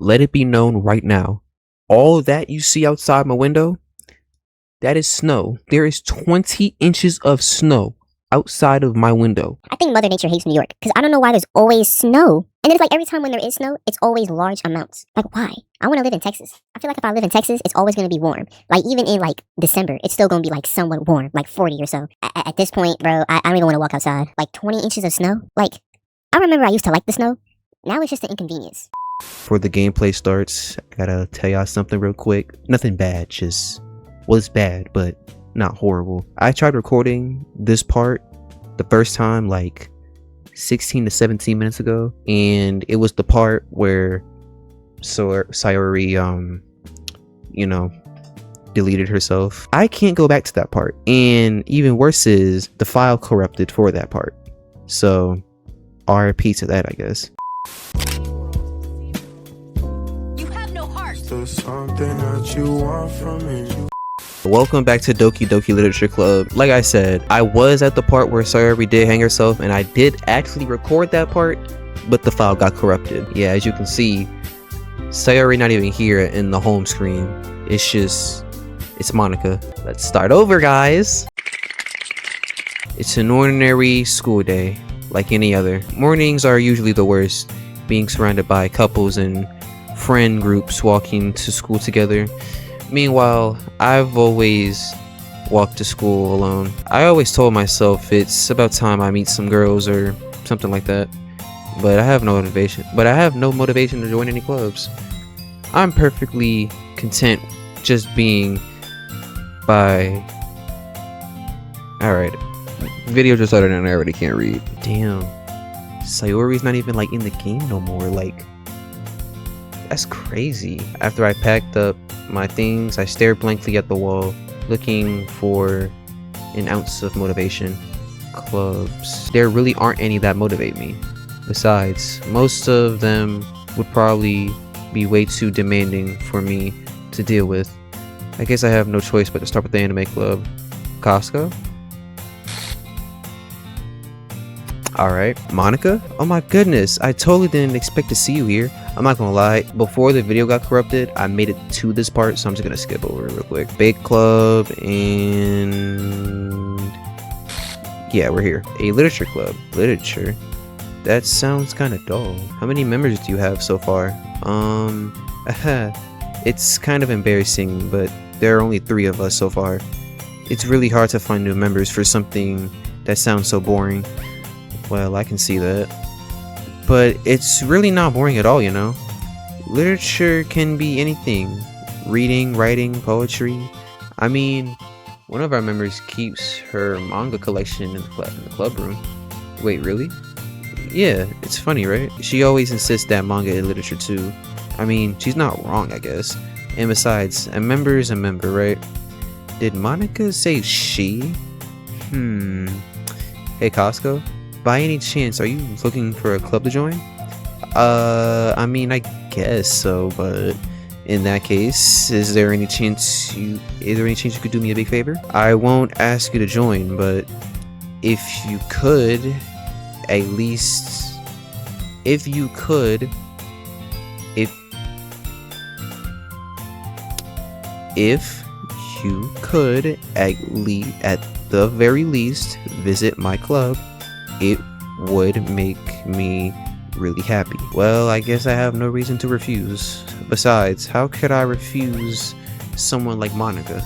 let it be known right now. All that you see outside my window, that is snow. There is 20 inches of snow outside of my window. I think Mother Nature hates New York because I don't know why there's always snow. And then it's like every time when there is snow, it's always large amounts. Like, why? I want to live in Texas. I feel like if I live in Texas, it's always going to be warm. Like, even in like December, it's still going to be like somewhat warm, like 40 or so. At this point, bro, I don't even want to walk outside. Like 20 inches of snow? Like, I remember I used to like the snow. Now it's just an inconvenience. Before the gameplay starts, I gotta tell y'all something real quick. Nothing bad, just, well, it's bad, but not horrible. I tried recording this part the first time like 16 to 17 minutes ago, and it was the part where Sayori deleted herself. I can't go back to that part, and even worse is the file corrupted for that part. So RIP to that, I guess. You have no heart. There's something that you want from me. Welcome back to Doki Literature Club. Like I said, I was at the part where Sayori did hang herself, and I did actually record that part, but the file got corrupted. Yeah, as you can see, Sayori not even here in the home screen. It's Monica. Let's start over, guys. It's an ordinary school day, like any other. Mornings are usually the worst, being surrounded by couples and friend groups walking to school together. Meanwhile, I've always walked to school alone. I always told myself it's about time I meet some girls or something like that. But I have no motivation. To join any clubs. I'm perfectly content just being by... Alright. Video just started and I already can't read. Damn. Sayori's not even like in the game no more. Like, that's crazy. After I packed up my things, I stared blankly at the wall, looking for an ounce of motivation. Clubs. There really aren't any that motivate me. Besides, most of them would probably be way too demanding for me to deal with. I guess I have no choice but to start with the anime club. Costco? Alright, Monica? Oh my goodness, I totally didn't expect to see you here. I'm not gonna lie, before the video got corrupted, I made it to this part, so I'm just gonna skip over it real quick. Big club, and... yeah, we're here. A literature club. Literature? That sounds kinda dull. How many members do you have so far? It's kind of embarrassing, but there are only 3 of us so far. It's really hard to find new members for something that sounds so boring. Well, I can see that. But it's really not boring at all, you know? Literature can be anything. Reading, writing, poetry. I mean, one of our members keeps her manga collection in the club room. Wait, really? Yeah, it's funny, right? She always insists that manga is literature too. I mean, she's not wrong, I guess. And besides, a member is a member, right? Did Monica say she? Hey, Costco? By any chance, are you looking for a club to join? I mean, I guess so, but in that case, is there any chance you could do me a big favor? I won't ask you to join, but if you could, at least, if you could at the very least visit my club, it would make me really happy. Well, I guess I have no reason to refuse. Besides, how could I refuse someone like Monica?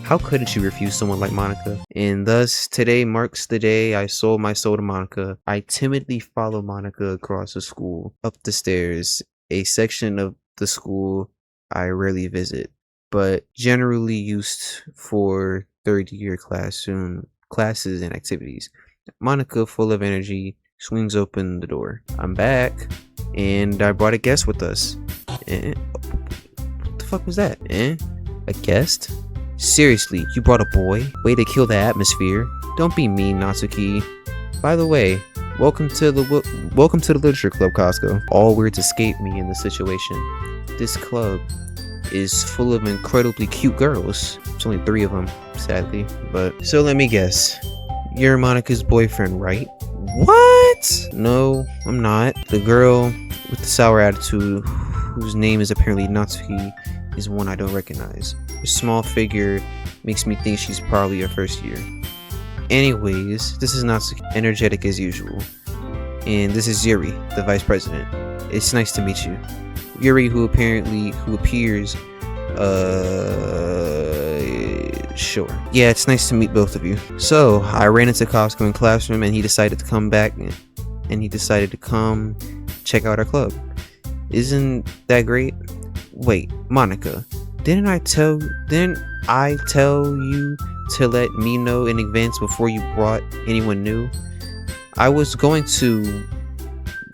How couldn't you refuse someone like Monica? And thus, today marks the day I sold my soul to Monica. I timidly follow Monica across the school, up the stairs, a section of the school I rarely visit, but generally used for third-year classes and activities. Monica, full of energy, swings open the door. I'm back, and I brought a guest with us. What the fuck was that? A guest? Seriously, you brought a boy? Way to kill the atmosphere. Don't be mean, Natsuki. By the way, welcome to the Literature Club, Costco. All words escape me in this situation. This club is full of incredibly cute girls. There's only 3 of them, sadly. But so let me guess. You're Monica's boyfriend, right? What? No, I'm not. The girl with the sour attitude, whose name is apparently Natsuki, is one I don't recognize. Her small figure makes me think she's probably a first year. Anyways, this is Natsuki, energetic as usual. And this is Yuri, the vice president. It's nice to meet you. Yuri, who appears, sure. Yeah, it's nice to meet both of you. So, I ran into Costco in classroom and he decided to come back and he decided to come check out our club. Isn't that great? Wait, Monica, didn't I tell you to let me know in advance before you brought anyone new? I was going to,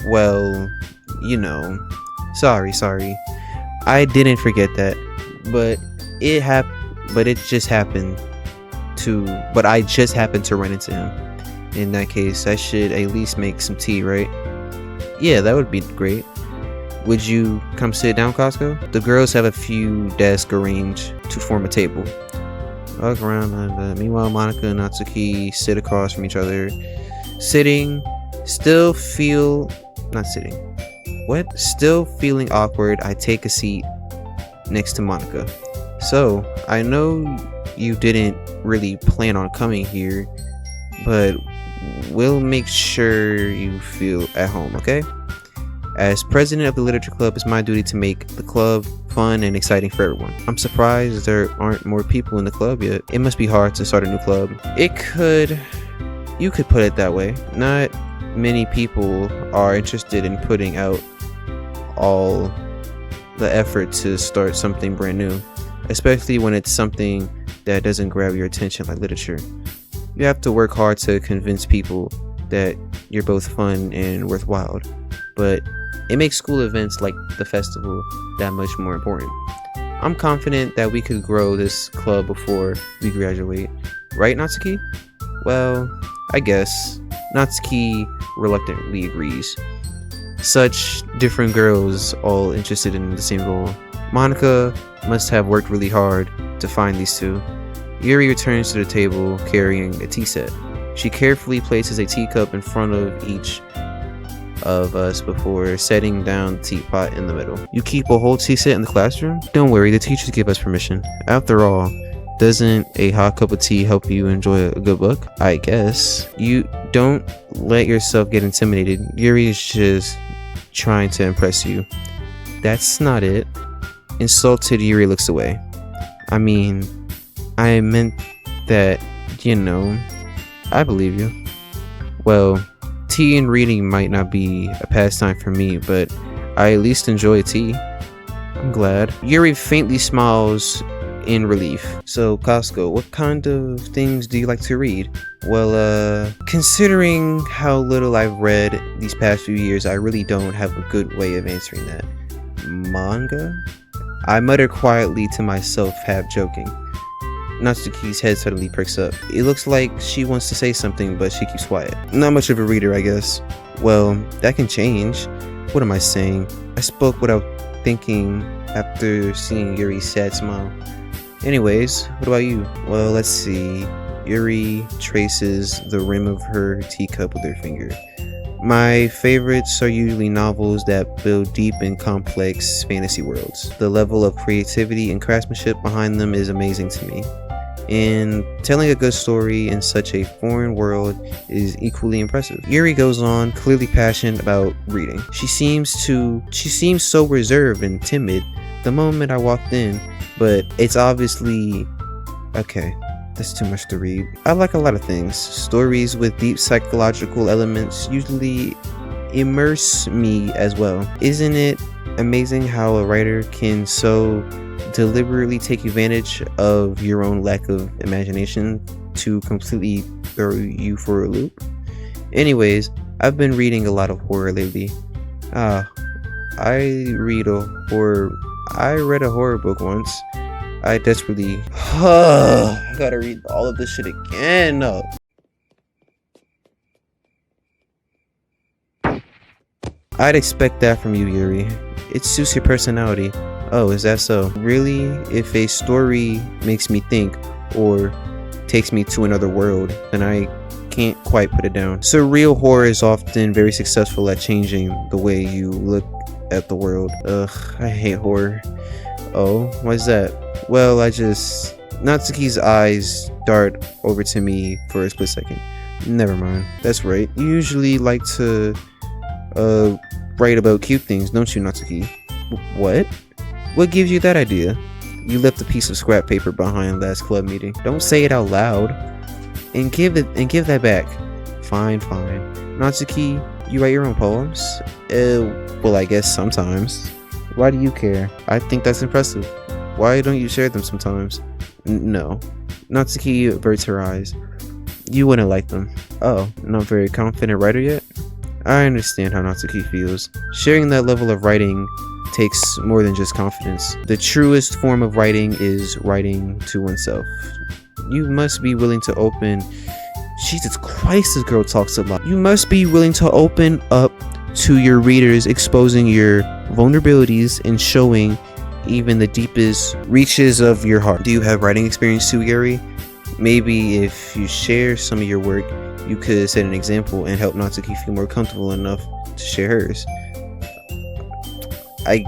well, you know, sorry. I didn't forget that, but I just happened to run into him. In that case, I should at least make some tea, right? Yeah, that would be great. Would you come sit down, Costco? The girls have a few desks arranged to form a table. Walk around. Meanwhile, Monica and Natsuki sit across from each other. Still feeling awkward, I take a seat next to Monica. So, I know you didn't really plan on coming here, but we'll make sure you feel at home, okay? As president of the literature club, it's my duty to make the club fun and exciting for everyone. I'm surprised there aren't more people in the club yet. It must be hard to start a new club. You could put it that way. Not many people are interested in putting out all the effort to start something brand new, especially when it's something that doesn't grab your attention like literature. You have to work hard to convince people that you're both fun and worthwhile, but it makes school events like the festival that much more important. I'm confident that we could grow this club before we graduate. Right, Natsuki? Well, I guess. Natsuki reluctantly agrees. Such different girls all interested in the same goal. Monica must have worked really hard to find these two. Yuri returns to the table carrying a tea set. She carefully places a teacup in front of each of us before setting down the teapot in the middle. You keep a whole tea set in the classroom? Don't worry, the teachers give us permission. After all, doesn't a hot cup of tea help you enjoy a good book? I guess. You don't let yourself get intimidated. Yuri is just trying to impress you. That's not it. Insulted, Yuri looks away. I mean, I meant that, I believe you. Well, tea and reading might not be a pastime for me, but I at least enjoy tea. I'm glad. Yuri faintly smiles in relief. So, Costco, what kind of things do you like to read? Well, considering how little I've read these past few years, I really don't have a good way of answering that. Manga? I mutter quietly to myself, half joking. Natsuki's head suddenly perks up. It looks like she wants to say something, but she keeps quiet. Not much of a reader, I guess. Well, that can change. What am I saying? I spoke without thinking after seeing Yuri's sad smile. Anyways, what about you? Well, let's see. Yuri traces the rim of her teacup with her finger. My favorites are usually novels that build deep and complex fantasy worlds. The level of creativity and craftsmanship behind them is amazing to me. And telling a good story in such a foreign world is equally impressive. Yuri goes on, clearly passionate about reading. She seems so reserved and timid the moment I walked in, but it's obviously okay. That's too much to read. I like a lot of things. Stories with deep psychological elements usually immerse me as well. Isn't it amazing how a writer can so deliberately take advantage of your own lack of imagination to completely throw you for a loop? Anyways, I've been reading a lot of horror lately. I read a horror book once. I desperately I gotta read all of this shit again. No. I'd expect that from you, Yuri. It suits your personality. Oh, is that so? Really? If a story makes me think or takes me to another world, then I can't quite put it down. Surreal horror is often very successful at changing the way you look at the world. Ugh, I hate horror. Oh, why's that? Well, Natsuki's eyes dart over to me for a split second. Never mind. That's right. You usually like to, write about cute things, don't you, Natsuki? What? What gives you that idea? You left a piece of scrap paper behind last club meeting. Don't say it out loud. And give that back. Fine. Natsuki, you write your own poems? Well, I guess sometimes. Why do you care? I think that's impressive. Why don't you share them sometimes? No. Natsuki averts her eyes. You wouldn't like them. Oh, not very confident writer yet? I understand how Natsuki feels. Sharing that level of writing takes more than just confidence. The truest form of writing is writing to oneself. You must be willing to open... Jesus Christ, this girl talks a lot. You must be willing to open up to your readers, exposing your vulnerabilities and showing even the deepest reaches of your heart. Do you have writing experience too, Yuri? Maybe if you share some of your work, you could set an example and help Natsuki feel more comfortable enough to share hers. I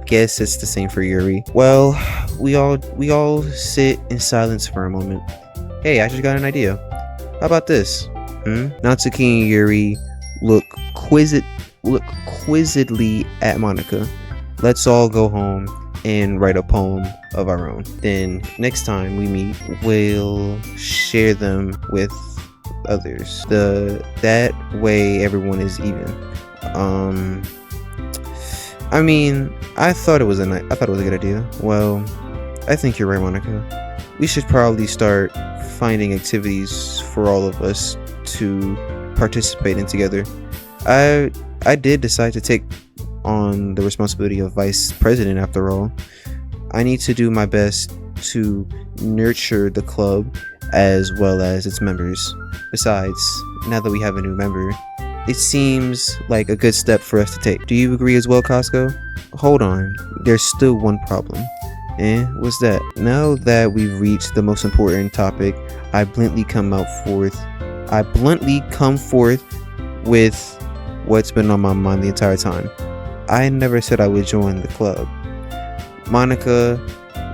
guess it's the same for Yuri. Well, we all sit in silence for a moment. Hey, I just got an idea. How about this? Natsuki and Yuri look quizzedly at Monika. Let's all go home and write a poem of our own. Then next time we meet, we'll share them with others. That way everyone is even. I mean, I thought it was a good idea. Well, I think you're right, Monika. We should probably start finding activities for all of us to participate in together. I did decide to take on the responsibility of vice president after all. I need to do my best to nurture the club as well as its members. Besides, now that we have a new member, it seems like a good step for us to take. Do you agree as well, Costco? Hold on, there's still one problem. What's that? Now that we've reached the most important topic, I bluntly come forth with what's been on my mind the entire time. I never said I would join the club. Monika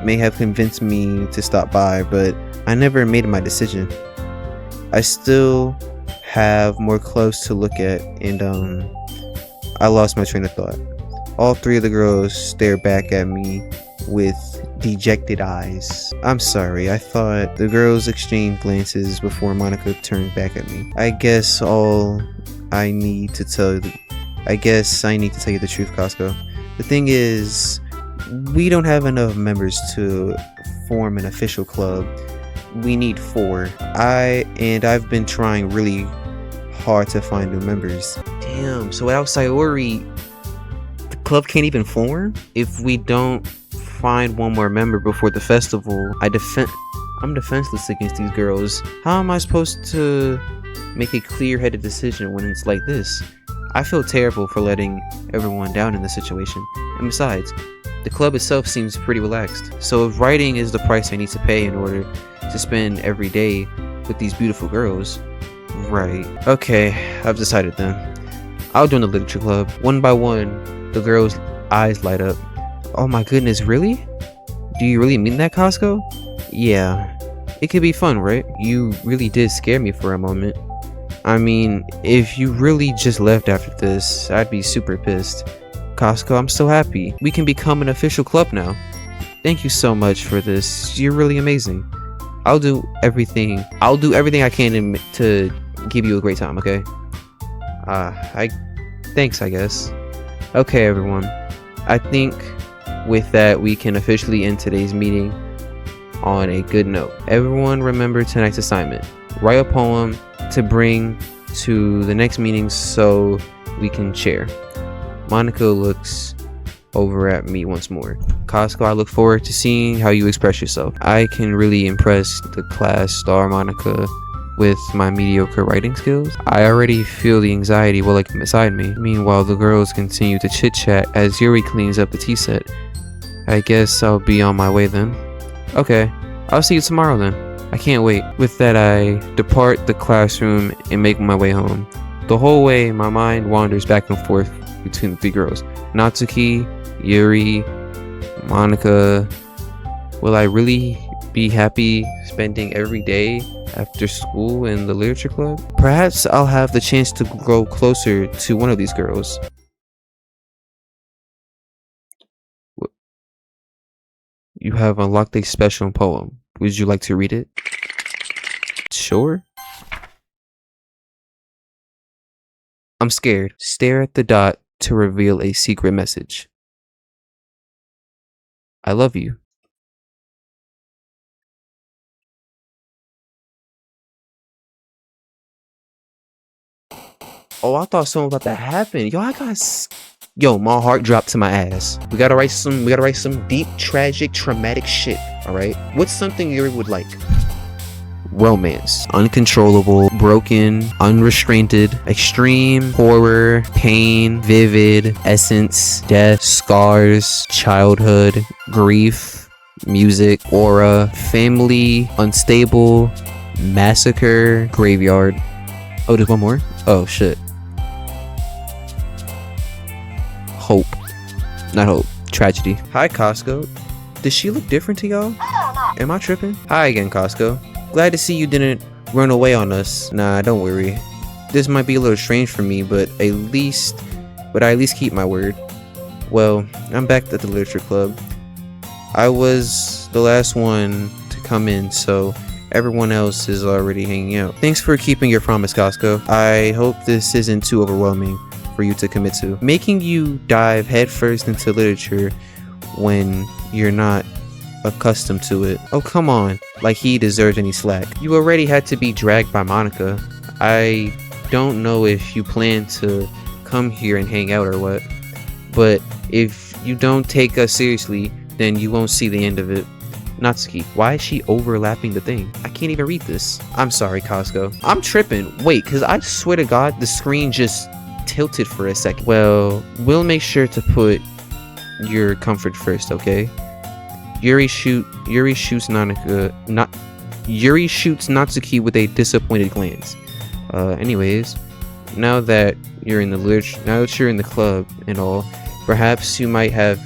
may have convinced me to stop by, but I never made my decision. I still have more clubs to look at, and I lost my train of thought. All three of the girls stared back at me with dejected eyes. I'm sorry, I thought the girls exchanged glances before Monika turned back at me. I guess I need to tell you the truth, Costco. The thing is, we don't have enough members to form an official club. We need 4. I've been trying really hard to find new members. Damn, so without Sayori, the club can't even form? If we don't find one more member before the festival, I'm defenseless against these girls. How am I supposed to make a clear-headed decision when it's like this? I feel terrible for letting everyone down in this situation. And besides, the club itself seems pretty relaxed. So if writing is the price I need to pay in order to spend every day with these beautiful girls, right. Okay, I've decided then. I'll join the literature club. One by one, the girls' eyes light up. Oh my goodness, really? Do you really mean that, Costco? Yeah. It could be fun, right? You really did scare me for a moment. I mean, if you really just left after this, I'd be super pissed. Costco, I'm so happy. We can become an official club now. Thank you so much for this. You're really amazing. I'll do everything I can to give you a great time, okay? Thanks, I guess. Okay, everyone. I think with that, we can officially end today's meeting on a good note. Everyone remember tonight's assignment. Write a poem to bring to the next meeting so we can share. Monika looks over at me once more. Costco, I look forward to seeing how you express yourself. I can really impress the class star Monika with my mediocre writing skills. I already feel the anxiety welling up inside me. Meanwhile, the girls continue to chit-chat as Yuri cleans up the tea set. I guess I'll be on my way then. Okay, I'll see you tomorrow then. I can't wait. With that, I depart the classroom and make my way home. The whole way, my mind wanders back and forth between the three girls. Natsuki, Yuri, Monica. Will I really be happy spending every day after school in the literature club? Perhaps I'll have the chance to grow closer to one of these girls. You have unlocked a special poem. Would you like to read it? Sure. I'm scared. Stare at the dot to reveal a secret message. I love you. Oh, I thought something about to happen. Yo, Yo, my heart dropped to my ass. We gotta write some deep, tragic, traumatic shit. Alright? What's something Yuri would like? Romance. Uncontrollable, broken, unrestrained, extreme, horror, pain, vivid, essence, death, scars, childhood, grief, music, aura, family, unstable, massacre, graveyard. Oh, there's one more? Oh, shit. Hope. Not hope. Tragedy. Hi, Costco. Does she look different to y'all? Am I tripping? Hi again, Costco. Glad to see you didn't run away on us. Nah, don't worry. This might be a little strange for me, but I at least keep my word. Well, I'm back at the literature club. I was the last one to come in, so everyone else is already hanging out. Thanks for keeping your promise, Costco. I hope this isn't too overwhelming for you to commit to. Making you dive headfirst into literature when you're not accustomed to it. Oh, come on. Like he deserves any slack. You already had to be dragged by Monica. I don't know if you plan to come here and hang out or what, but if you don't take us seriously, then you won't see the end of it. Natsuki, why is she overlapping the thing? I can't even read this. I'm sorry, Costco. I'm tripping. Wait, because I swear to God, the screen just tilted for a second. Well, we'll make sure to put your comfort first, okay? Yuri shoots Natsuki with a disappointed glance. Anyways, now that you're in the club and all, perhaps you might have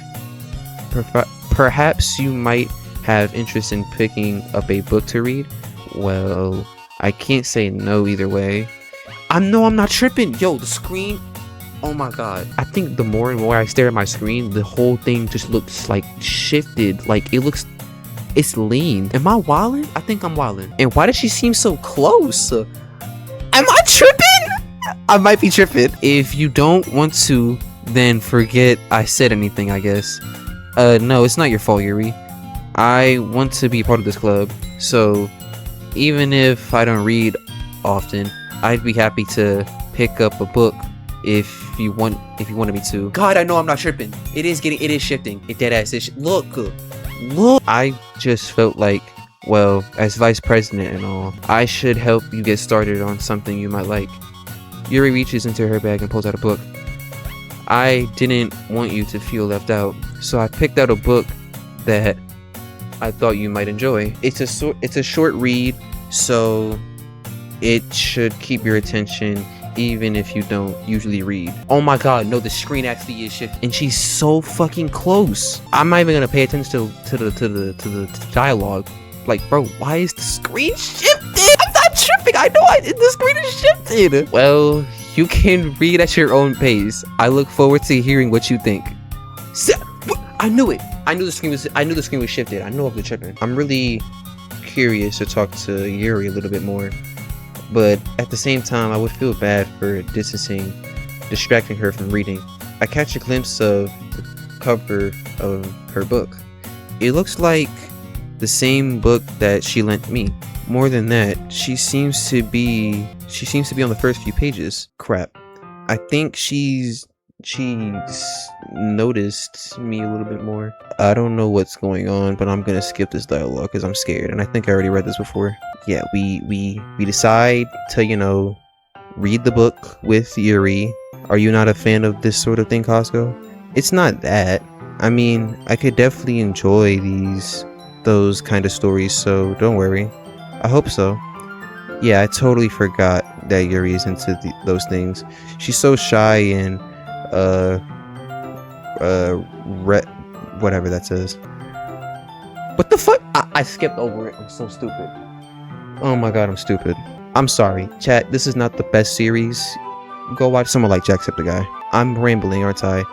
interest in picking up a book to read. Well, I can't say no either way. I'm not tripping. Yo, the screen. Oh my god. I think the more and more I stare at my screen, the whole thing just looks like shifted. Like it's lean. Am I wildin'? I think I'm wildin'. And why does she seem so close? Am I tripping? I might be tripping. If you don't want to, then forget I said anything, I guess. No, it's not your fault, Yuri. I want to be part of this club, so even if I don't read often, I'd be happy to pick up a book if you wanted me to. God, I know I'm not tripping. It is shifting. It dead ass is. Look. I just felt like, well, as vice president and all, I should help you get started on something you might like. Yuri reaches into her bag and pulls out a book. I didn't want you to feel left out, so I picked out a book that I thought you might enjoy. It's a short read, so it should keep your attention even if you don't usually read. Oh my god, no, the screen actually is shifting, and she's so fucking close. I'm not even gonna pay attention to the dialogue. Like, bro, why is the screen shifted? I'm not tripping. I know the screen is shifted. Well, you can read at your own pace. I look forward to hearing what you think. I knew it. I knew the screen was shifted. I know I've been tripping. I'm really curious to talk to Yuri a little bit more, but at the same time, I would feel bad for distracting her from reading. I catch a glimpse of the cover of her book. It looks like the same book that she lent me. More than that, she seems to be on the first few pages. Crap. I think she's noticed me a little bit more. I don't know what's going on, but I'm gonna skip this dialogue because I'm scared, and I think I already read this before. Yeah, we decide to, read the book with Yuri. Are you not a fan of this sort of thing, Costco? It's not that. I mean, I could definitely enjoy those kind of stories, so don't worry. I hope so. Yeah, I totally forgot that Yuri is into those things. She's so shy and whatever that says. What the fuck? I skipped over it. I'm so stupid. Oh my god, I'm stupid. I'm sorry. Chat, this is not the best series. Go watch someone like Jacksepticeye. I'm rambling, aren't I?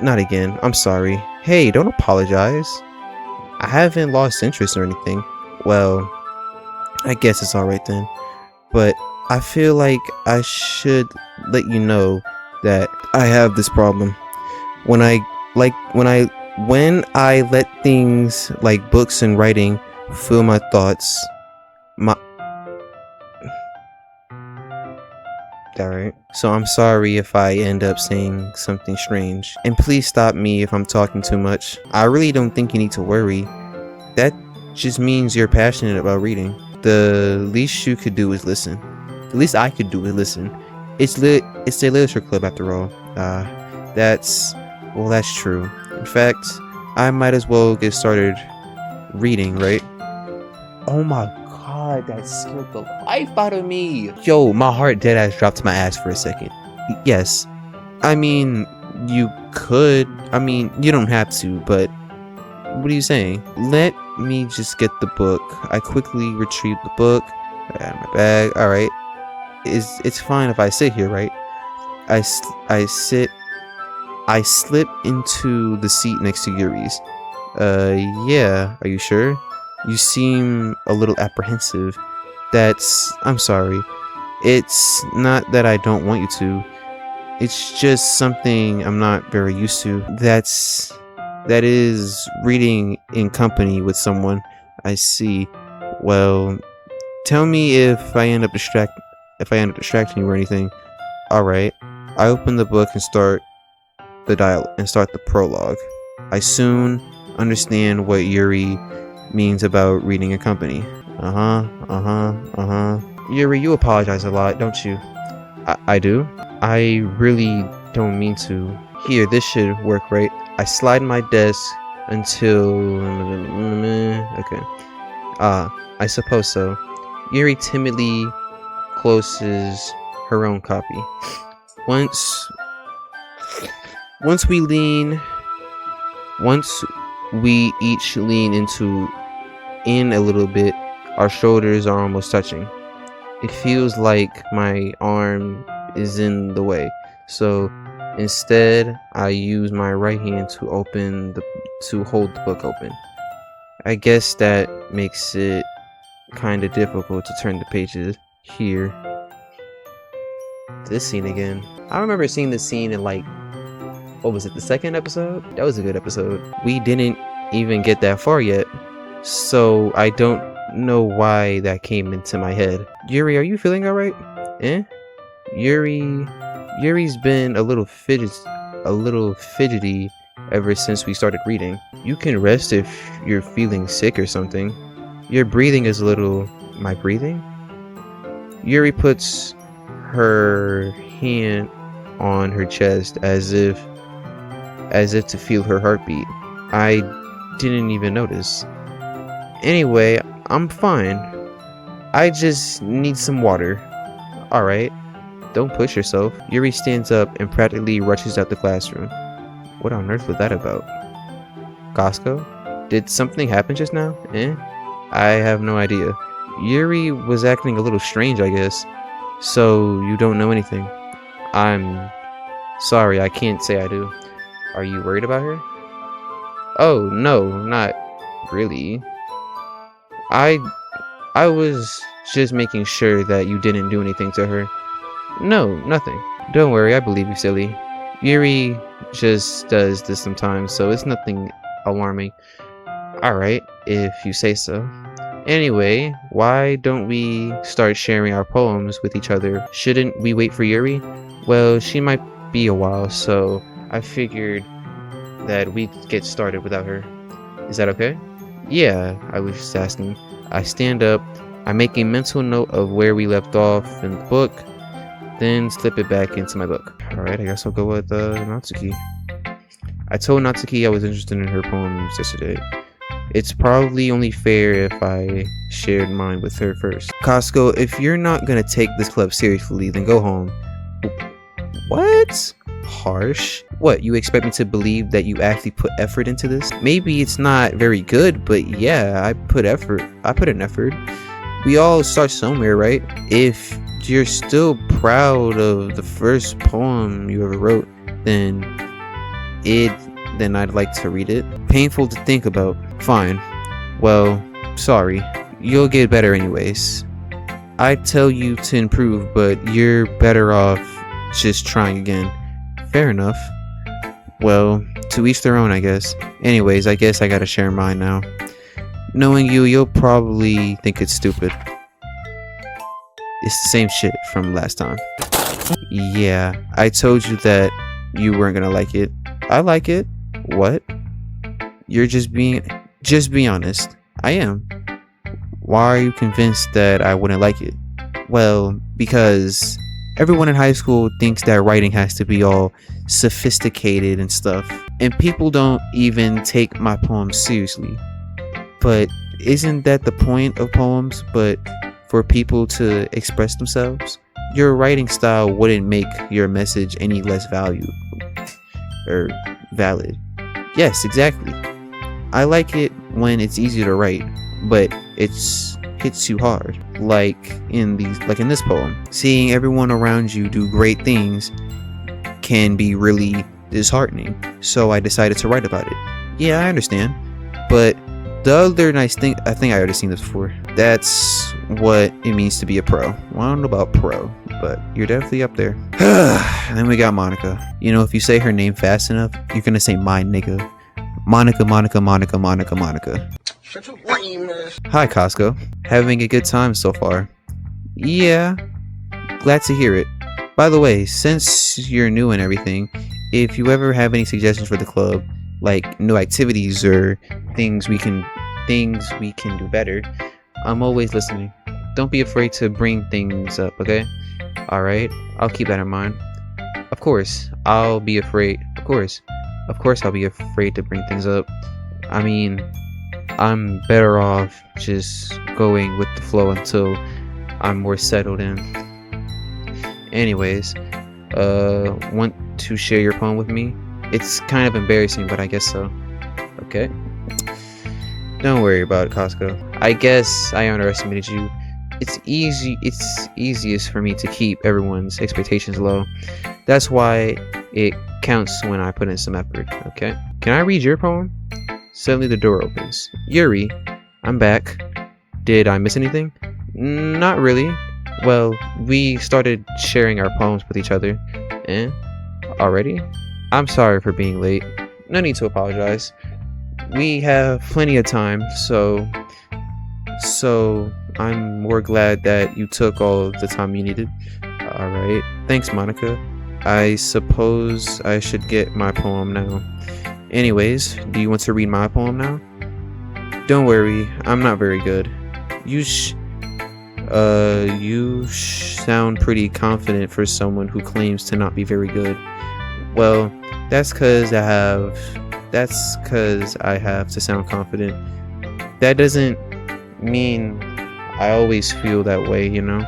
Not again. I'm sorry. Hey, don't apologize. I haven't lost interest or anything. Well, I guess it's alright then. But I feel like I should let you know that I have this problem. When I let things like books and writing fill my thoughts, alright. So I'm sorry if I end up saying something strange. And please stop me if I'm talking too much. I really don't think you need to worry. That just means you're passionate about reading. The least you could do is listen. The least I could do is listen. It's a literature club after all. That's true. In fact, I might as well get started reading, right? Oh my god, that scared the life out of me. Yo, my heart deadass dropped to my ass for a second. Yes. I mean, you could. I mean, you don't have to, but what are you saying? Let me just get the book. I quickly retrieve the book out of my bag. Alright. It's fine if I sit here, right? I slip into the seat next to Yuri's. Yeah, are you sure? You seem a little apprehensive. I'm sorry. It's not that I don't want you to. It's just something I'm not very used to. That is reading in company with someone. I see. Well, tell me if I end up distracting you or anything. Alright. I open the book and start the prologue. I soon understand what Yuri means about reading in company. Yuri, you apologize a lot, don't you? I do? I really don't mean to. Here, this should work, right? I slide my desk until... Okay. I suppose so. Yuri timidly closes her own copy. Once we each lean in a little bit, our shoulders are almost touching. It feels like my arm is in the way, so instead I use my right hand to hold the book open. I guess that makes it kind of difficult to turn the pages here. This scene again. I remember seeing this scene in what was it, the second episode? That was a good episode. We didn't even get that far yet, so I don't know why that came into my head. Yuri, are you feeling alright? Yuri's been a little fidgety ever since we started reading. You can rest if you're feeling sick or something. Your breathing is a little... My breathing? Yuri puts her hand on her chest as if to feel her heartbeat. I didn't even notice. Anyway, I'm fine. I just need some water. Alright. Don't push yourself. Yuri stands up and practically rushes out the classroom. What on earth was that about? Costco? Did something happen just now? I have no idea. Yuri was acting a little strange, I guess. So, you don't know anything? I'm sorry, I can't say I do. Are you worried about her? Oh, no, not really. I was just making sure that you didn't do anything to her. No, nothing. Don't worry, I believe you, silly. Yuri just does this sometimes, so it's nothing alarming. Alright, if you say so. Anyway, why don't we start sharing our poems with each other? Shouldn't we wait for Yuri? Well, she might be a while, so I figured that we'd get started without her. Is that okay? Yeah, I was just asking. I stand up, I make a mental note of where we left off in the book, then slip it back into my book. Alright, I guess I'll go with Natsuki. I told Natsuki I was interested in her poems yesterday. It's probably only fair if I shared mine with her first. Costco, if you're not gonna take this club seriously, then go home. What? Harsh. What, you expect me to believe that you actually put effort into this? Maybe it's not very good, but yeah, I put in effort. We all start somewhere, right? If you're still proud of the first poem you ever wrote, then I'd like to read it. Painful to think about. Fine. Well, sorry. You'll get better anyways. I tell you to improve, but you're better off just trying again. Fair enough. Well, to each their own, I guess. Anyways, I guess I gotta share mine now. Knowing you, you'll probably think it's stupid. It's the same shit from last time. Yeah, I told you that you weren't gonna like it. I like it. What? You're just be honest. I am. Why are you convinced that I wouldn't like it? Well, because everyone in high school thinks that writing has to be all sophisticated and stuff, and people don't even take my poems seriously. But isn't that the point of poems, but for people to express themselves? Your writing style wouldn't make your message any less valid. Yes, exactly. I like it when it's easy to write, but it hits you hard. Like in this poem. Seeing everyone around you do great things can be really disheartening. So I decided to write about it. Yeah, I understand. But the other nice thing, I think I already seen this before. That's what it means to be a pro. Well, I don't know about pro, but you're definitely up there. And then we got Monica. You know, if you say her name fast enough, you're gonna say my nigga. Monica. Shut your lame ass. Hi, Costco. Having a good time so far? Yeah, glad to hear it. By the way, since you're new and everything, if you ever have any suggestions for the club, like new activities or things we can do better, I'm always listening. Don't be afraid to bring things up, okay? Alright, I'll keep that in mind. Of course, I'll be afraid. Of course, I'll be afraid to bring things up. I mean, I'm better off just going with the flow until I'm more settled in. Anyways, want to share your poem with me? It's kind of embarrassing, but I guess so. Okay. Don't worry about it, Costco. I guess I underestimated you. It's easiest for me to keep everyone's expectations low. That's why it counts when I put in some effort, okay? Can I read your poem? Suddenly the door opens. Yuri, I'm back. Did I miss anything? Not really. Well, we started sharing our poems with each other. Already? I'm sorry for being late. No need to apologize. We have plenty of time, so I'm more glad that you took all the time you needed. Alright. Thanks, Monica. I suppose I should get my poem now. Anyways, do you want to read my poem now? Don't worry, I'm not very good. You sound pretty confident for someone who claims to not be very good. Well, that's cause I have to sound confident. That doesn't mean I always feel that way, you know?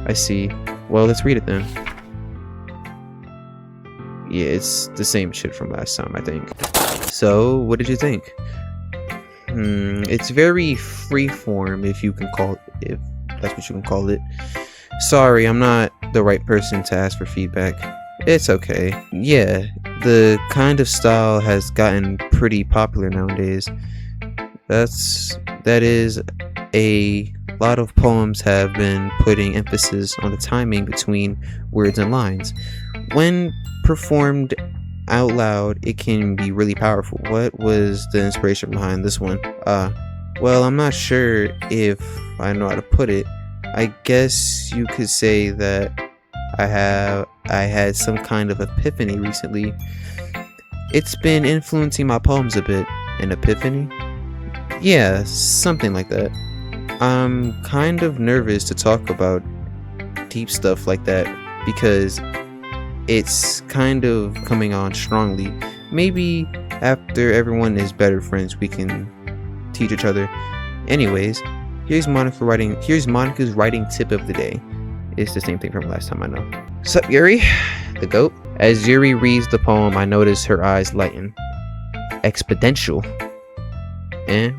I see. Well, let's read it then. Yeah, it's the same shit from last time, I think. So, what did you think? It's very freeform, if that's what you can call it. Sorry, I'm not the right person to ask for feedback. It's okay. Yeah, the kind of style has gotten pretty popular nowadays. That is, a lot of poems have been putting emphasis on the timing between words and lines. When performed out loud, it can be really powerful. What was the inspiration behind this one? Well, I'm not sure if I know how to put it. I guess you could say that I had some kind of epiphany recently. It's been influencing my poems a bit. An epiphany? Yeah, something like that. I'm kind of nervous to talk about deep stuff like that because it's kind of coming on strongly. Maybe after everyone is better friends, we can teach each other. Anyways, here's Monica's writing tip of the day. It's the same thing from last time, I know. Sup, Yuri? The goat? As Yuri reads the poem, I notice her eyes lighten. Exponential.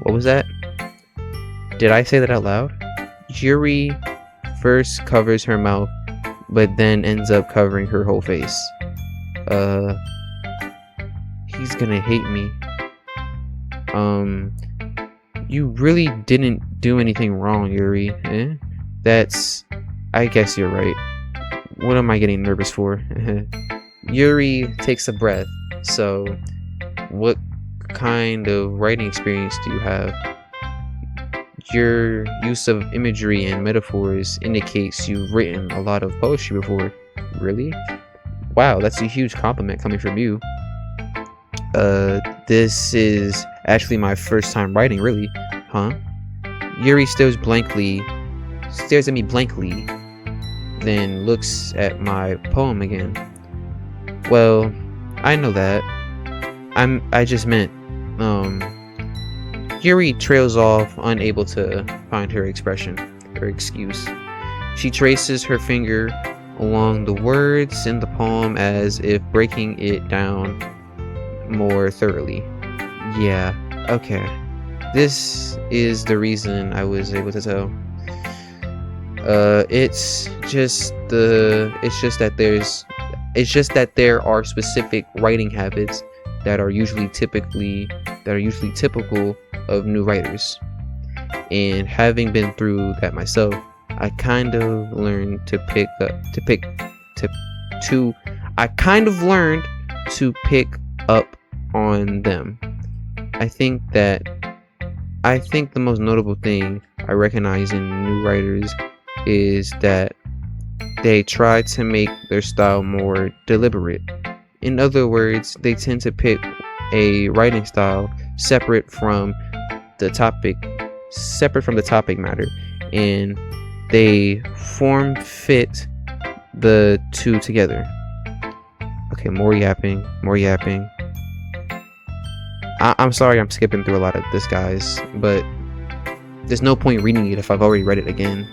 What was that? Did I say that out loud? Yuri first covers her mouth, but then ends up covering her whole face. He's gonna hate me. You really didn't do anything wrong, Yuri. I guess you're right. What am I getting nervous for? Yuri takes a breath. So, what kind of writing experience do you have? Your use of imagery and metaphors indicates you've written a lot of poetry before. Really? Wow, that's a huge compliment coming from you. This is actually my first time writing, really. Huh? Yuri stares at me blankly, then looks at my poem again. Well, I know that. I just meant, Yuri trails off, unable to find her excuse. She traces her finger along the words in the poem as if breaking it down more thoroughly. Yeah, okay. This is the reason I was able to tell. It's just that there are specific writing habits that are usually typical of new writers. And having been through that myself, I kind of learned to pick up on them. I think the most notable thing I recognize in new writers is that they try to make their style more deliberate. In other words, they tend to pick a writing style separate from the topic matter, and they form fit the two together. Okay, more yapping. I'm sorry I'm skipping through a lot of this, guys, but there's no point reading it if I've already read it again.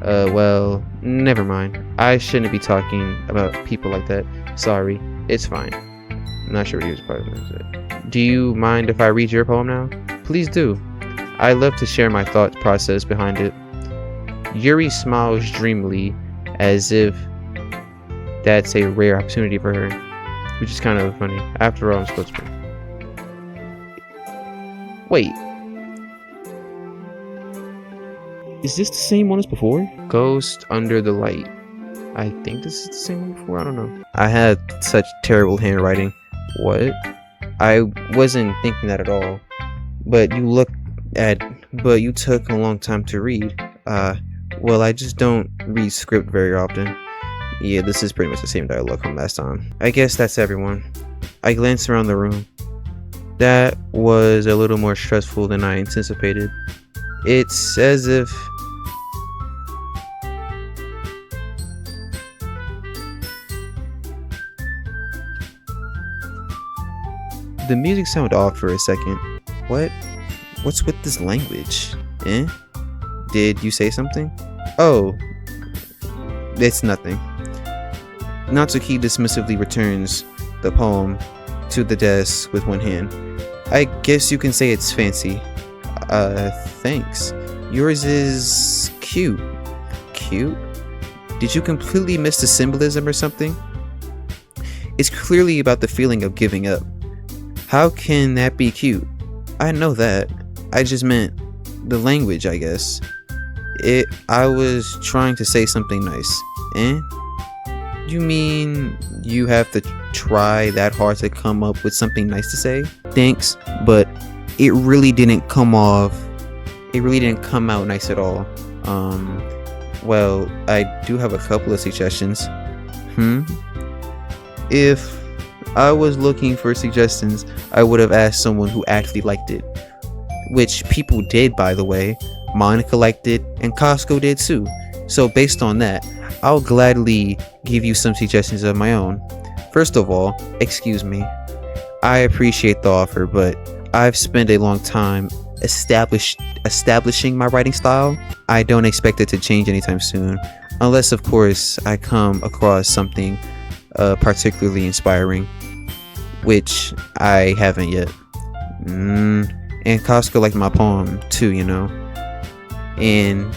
Well, never mind. I shouldn't be talking about people like that. Sorry, it's fine. I'm not sure what he was part of it. Do you mind if I read your poem now? Please do. I love to share my thought process behind it. Yuri smiles dreamily, as if that's a rare opportunity for her, which is kind of funny. After all, I'm supposed to be. Wait. Is this the same one as before? Ghost Under the Light. I think this is the same one before. I don't know. I had such terrible handwriting. What? I wasn't thinking that at all. But you took a long time to read. Well, I just don't read script very often. Yeah, this is pretty much the same dialogue from last time. I guess that's everyone. I glanced around the room. That was a little more stressful than I anticipated. It's as if the music sounded off for a second. What's with this language? Did you say something? Oh, it's nothing. Natsuki dismissively returns the poem to the desk with one hand. I guess you can say it's fancy. Thanks. Yours is cute. Cute? Did you completely miss the symbolism or something? It's clearly about the feeling of giving up. How can that be cute? I know that. I just meant the language, I guess. I was trying to say something nice. You mean you have to try that hard to come up with something nice to say? Thanks, but it really didn't come out nice at all. Well, I do have a couple of suggestions. If I was looking for suggestions, I would have asked someone who actually liked it. Which people did, by the way. Monica liked it, and Costco did too. So based on that, I'll gladly give you some suggestions of my own. First of all, excuse me. I appreciate the offer, but I've spent a long time establishing my writing style. I don't expect it to change anytime soon, unless of course I come across something particularly inspiring, which I haven't yet. And Costco liked my poem too, you know, and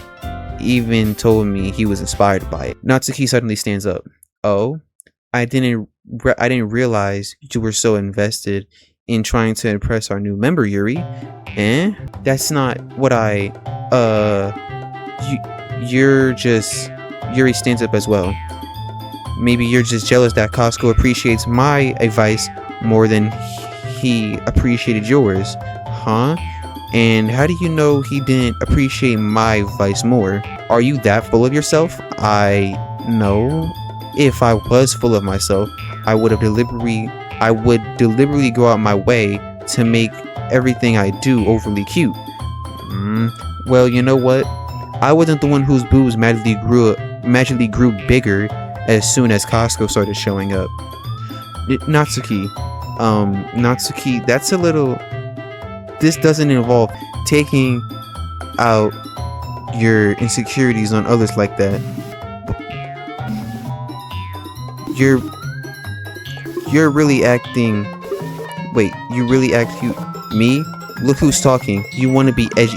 even told me he was inspired by it. Natsuki suddenly stands up. Oh, I didn't realize you were so invested in trying to impress our new member, Yuri. That's not what I you're just... Yuri stands up as well. Maybe you're just jealous that Costco appreciates my advice more than he appreciated yours, huh? And how do you know he didn't appreciate my advice more? Are you that full of yourself? I know. If I was full of myself, I would deliberately go out my way to make everything I do overly cute. Well, you know what? I wasn't the one whose boobs magically grew bigger as soon as Costco started showing up. Natsuki, that's a little... This doesn't involve taking out your insecurities on others like that. You're really acting... Wait, you really me? Look who's talking. You wanna be edgy,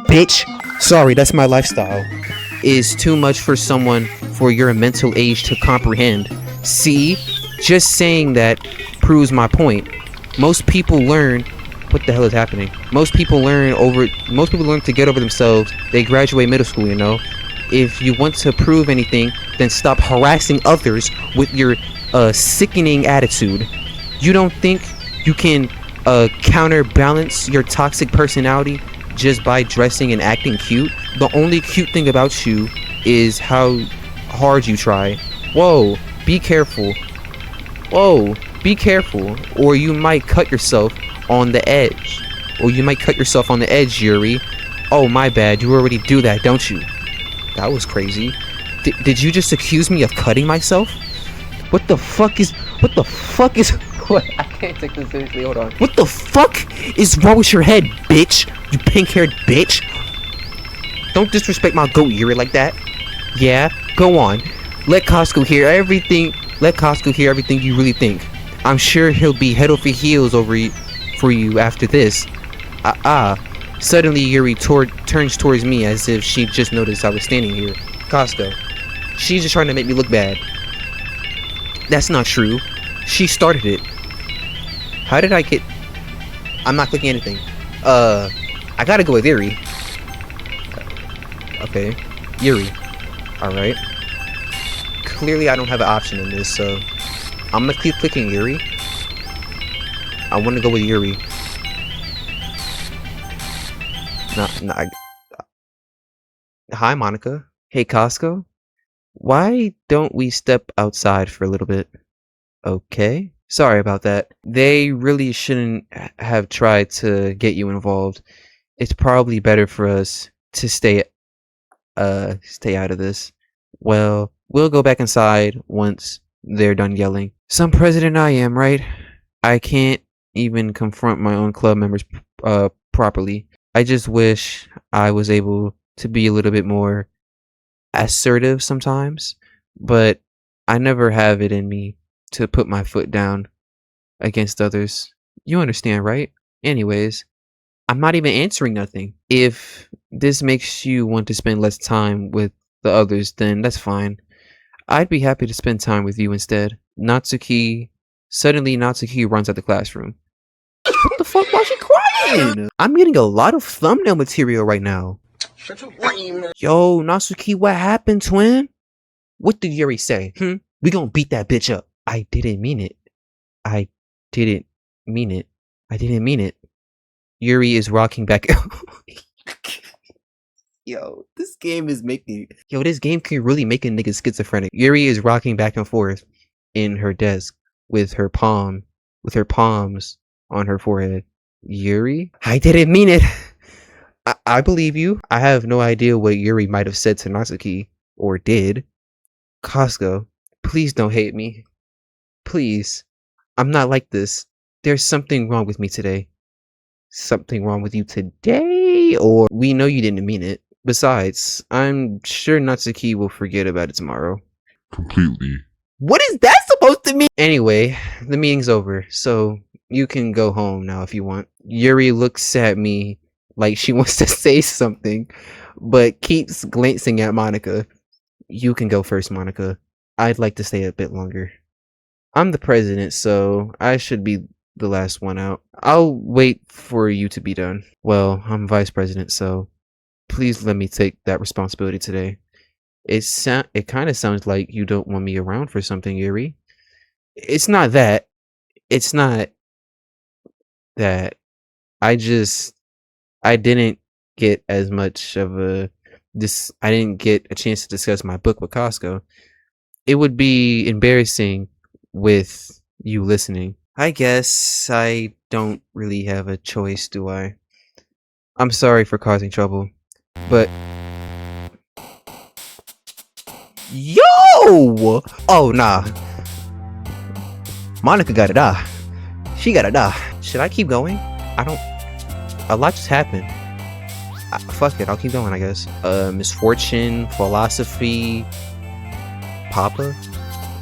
bitch? Sorry, that's my lifestyle. Is too much for someone for your mental age to comprehend. See? Just saying that proves my point. Most people learn... What the hell is happening? Most people learn to get over themselves. They graduate middle school, you know? If you want to prove anything, then stop harassing others with your sickening attitude. You don't think you can counterbalance your toxic personality just by dressing and acting cute? The only cute thing about you is how hard you try. Whoa, be careful. Whoa, be careful, or you might cut yourself on the edge. Yuri. Oh, my bad. You already do that, don't you? That was crazy. Did you just accuse me of cutting myself? What the fuck is... What? I can't take this seriously. Hold on. What the fuck is wrong with your head, bitch? You pink-haired bitch. Don't disrespect my goat, Yuri, like that. Yeah, go on. Let Costco hear everything you really think. I'm sure he'll be head over heels for you after this. Suddenly Yuri turns towards me as if she just noticed I was standing here. Costco, she's just trying to make me look bad. That's not true. She started it. How did I get... I'm not clicking anything. I gotta go with Yuri. Okay, Yuri. Alright. Clearly I don't have an option in this, so I'm gonna keep clicking Yuri. I want to go with Yuri. Hi, Monica. Hey, Costco. Why don't we step outside for a little bit? Okay. Sorry about that. They really shouldn't have tried to get you involved. It's probably better for us to stay out of this. Well, we'll go back inside once they're done yelling. Some president I am, right? I can't even confront my own club members properly. I just wish I was able to be a little bit more assertive sometimes, but I never have it in me to put my foot down against others. You understand, right? Anyways, I'm not even answering nothing. If this makes you want to spend less time with the others, then that's fine. I'd be happy to spend time with you instead. Suddenly Natsuki runs out the classroom. What the fuck? Why is she crying? I'm getting a lot of thumbnail material right now. Yo, Natsuki, what happened, twin? What did Yuri say? We gonna beat that bitch up. I didn't mean it. Yuri is rocking back. This game can really make a nigga schizophrenic. Yuri is rocking back and forth in her desk with her palms on her forehead. Yuri? I didn't mean it. I believe you. I have no idea what Yuri might have said to Natsuki, or did. Costco, please don't hate me. Please. I'm not like this. There's something wrong with me today. something wrong with you today, or we know you didn't mean it. Besides, I'm sure Natsuki will forget about it tomorrow. Completely. What is that supposed to mean? Anyway, the meeting's over, so you can go home now if you want. Yuri looks at me like she wants to say something, but keeps glancing at Monica. You can go first, Monica. I'd like to stay a bit longer. I'm the president, so I should be the last one out. I'll wait for you to be done. Well, I'm vice president, so please let me take that responsibility today. It kind of sounds like you don't want me around for something, Yuri. It's not that. It's not that. I didn't get as much of I didn't get a chance to discuss my book with Costco. It would be embarrassing with you listening. I guess I don't really have a choice, do I? I'm sorry for causing trouble, but yo! Oh nah. Monica got it She got it Should I keep going? A lot just happened. Fuck it, I'll keep going, I guess. Misfortune, philosophy, Papa?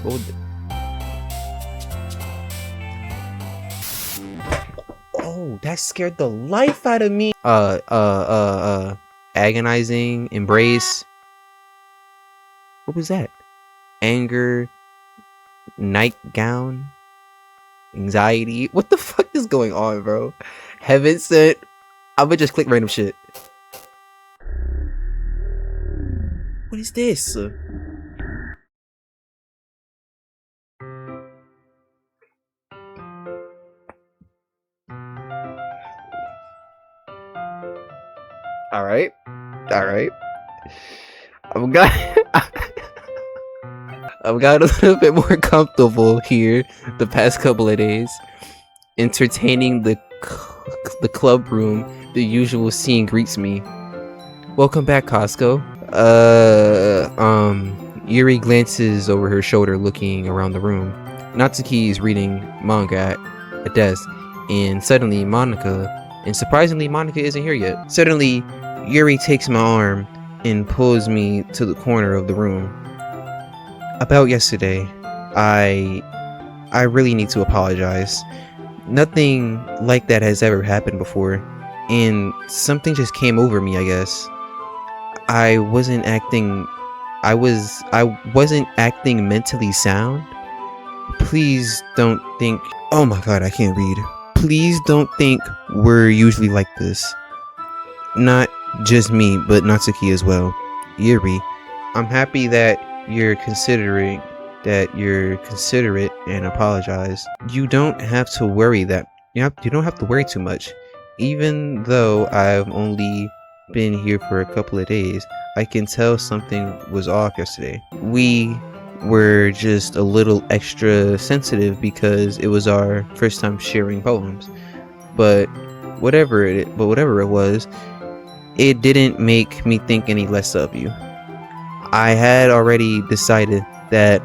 What would Oh, that scared the life out of me. Agonizing, embrace. What was that? Anger, nightgown, anxiety. What the fuck is going on, bro? Heaven sent. I'ma just click random shit. What is this? Alright. I've got I've got a little bit more comfortable here the past couple of days. Entertaining the club room, the usual scene greets me. Welcome back, Costco. Yuri glances over her shoulder looking around the room. Natsuki is reading manga at a desk, and surprisingly Monica isn't here yet. Suddenly, Yuri takes my arm and pulls me to the corner of the room. About yesterday, I really need to apologize. Nothing like that has ever happened before, and something just came over me, I guess. I wasn't acting mentally sound. Please don't think, oh my god, I can't read. Please don't think we're usually like this. Not just me, but Natsuki as well. Yuri, I'm happy that you're considerate and apologize. You don't have to worry too much. Even though I've only been here for a couple of days, I can tell something was off yesterday. We were just a little extra sensitive because it was our first time sharing poems. But whatever it was, it didn't make me think any less of you. I had already decided that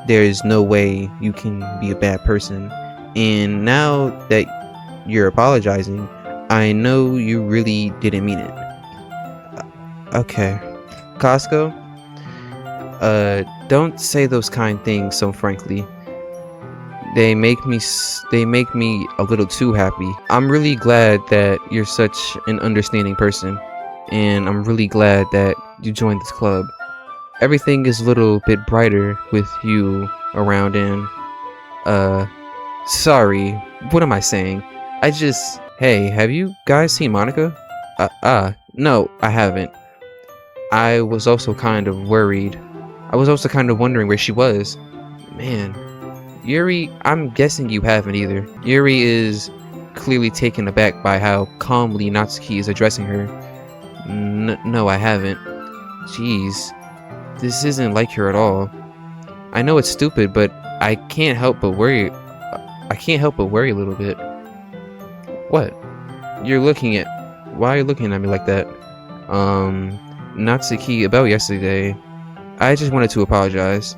there's no way you can be a bad person, and now that you're apologizing, I know you really didn't mean it. Okay, Costco, don't say those kind things so frankly. They make me a little too happy. I'm really glad that you're such an understanding person, and I'm really glad that you joined this club. Everything is a little bit brighter with you around, and sorry, what am I saying? Hey, have you guys seen Monica? No, I haven't. I was also kind of worried. I was also kind of wondering where she was. Man, Yuri, I'm guessing you haven't either. Yuri is clearly taken aback by how calmly Natsuki is addressing her. No, I haven't. Jeez, this isn't like her at all. I know it's stupid, but I can't help but worry. I can't help but worry a little bit. What? Why are you looking at me like that? Natsuki, about yesterday, I just wanted to apologize.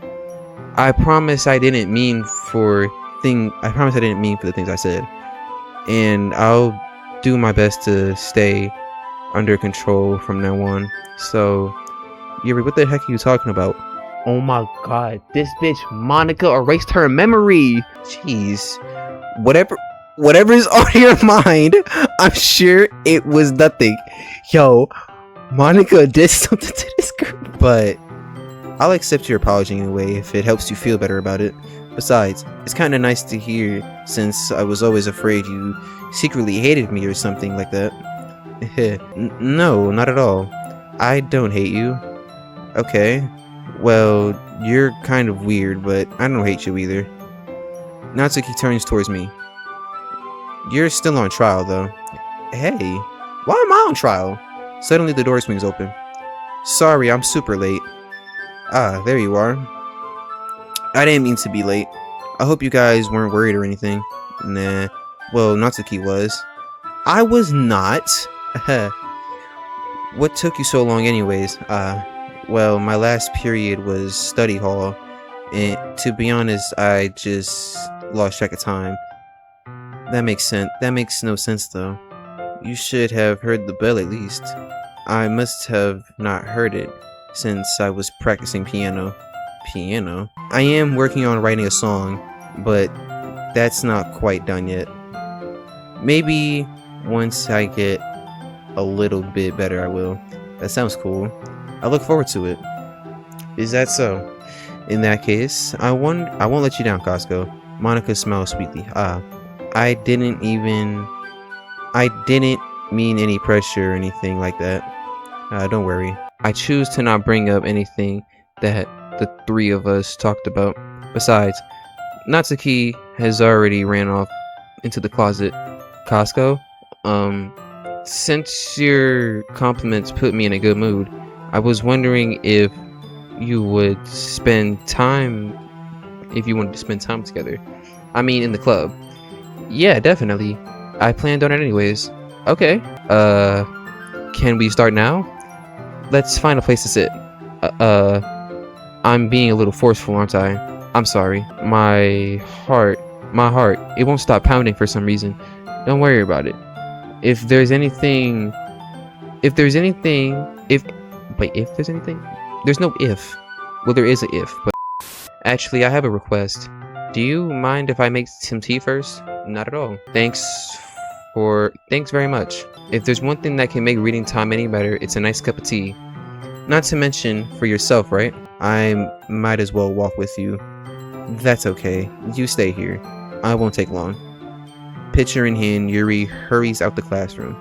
I promise I didn't mean for the things I said. And do my best to stay under control from now on. So, Yuri, what the heck are you talking about? Oh my god, this bitch Monica erased her memory! Jeez. Whatever is on your mind, I'm sure it was nothing. Yo, Monica did something to this girl. But I'll accept your apology anyway if it helps you feel better about it. Besides, it's kind of nice to hear since I was always afraid you secretly hated me or something like that. No, not at all. I don't hate you. Okay. Well, you're kind of weird, but I don't hate you either. Natsuki turns towards me. You're still on trial, though. Hey, why am I on trial? Suddenly the door swings open. Sorry, I'm super late. Ah, there you are. I didn't mean to be late. I hope you guys weren't worried or anything. Nah. Well, Natsuki was. I was not. What took you so long anyways? Well, my last period was study hall, and to be honest, I just lost track of time. That makes sense. That makes no sense though. You should have heard the bell at least. I must have not heard it, since I was practicing piano. Piano? I am working on writing a song, but that's not quite done yet. Maybe once I get a little bit better I will. That sounds cool. I look forward to it. Is that so? In that case, I won't let you down, Costco. Monica smiles sweetly. I didn't mean any pressure or anything like that. Don't worry. I choose to not bring up anything that the three of us talked about. Besides, Natsuki has already ran off into the closet. Costco, since your compliments put me in a good mood, I was wondering if you would spend time, if you wanted to spend time together. I mean, in the club. Yeah, definitely. I planned on it anyways. Okay. Can we start now? Let's find a place to sit. I'm being a little forceful, aren't I? I'm sorry. My heart, it won't stop pounding for some reason. Don't worry about it. If there's anything, there's no if. Well, there is a if, but actually, I have a request. Do you mind if I make some tea first? Not at all. Thanks very much. If there's one thing that can make reading time any better, it's a nice cup of tea. Not to mention for yourself, right? I might as well walk with you. That's okay. You stay here. I won't take long. Pitcher in hand, Yuri hurries out the classroom.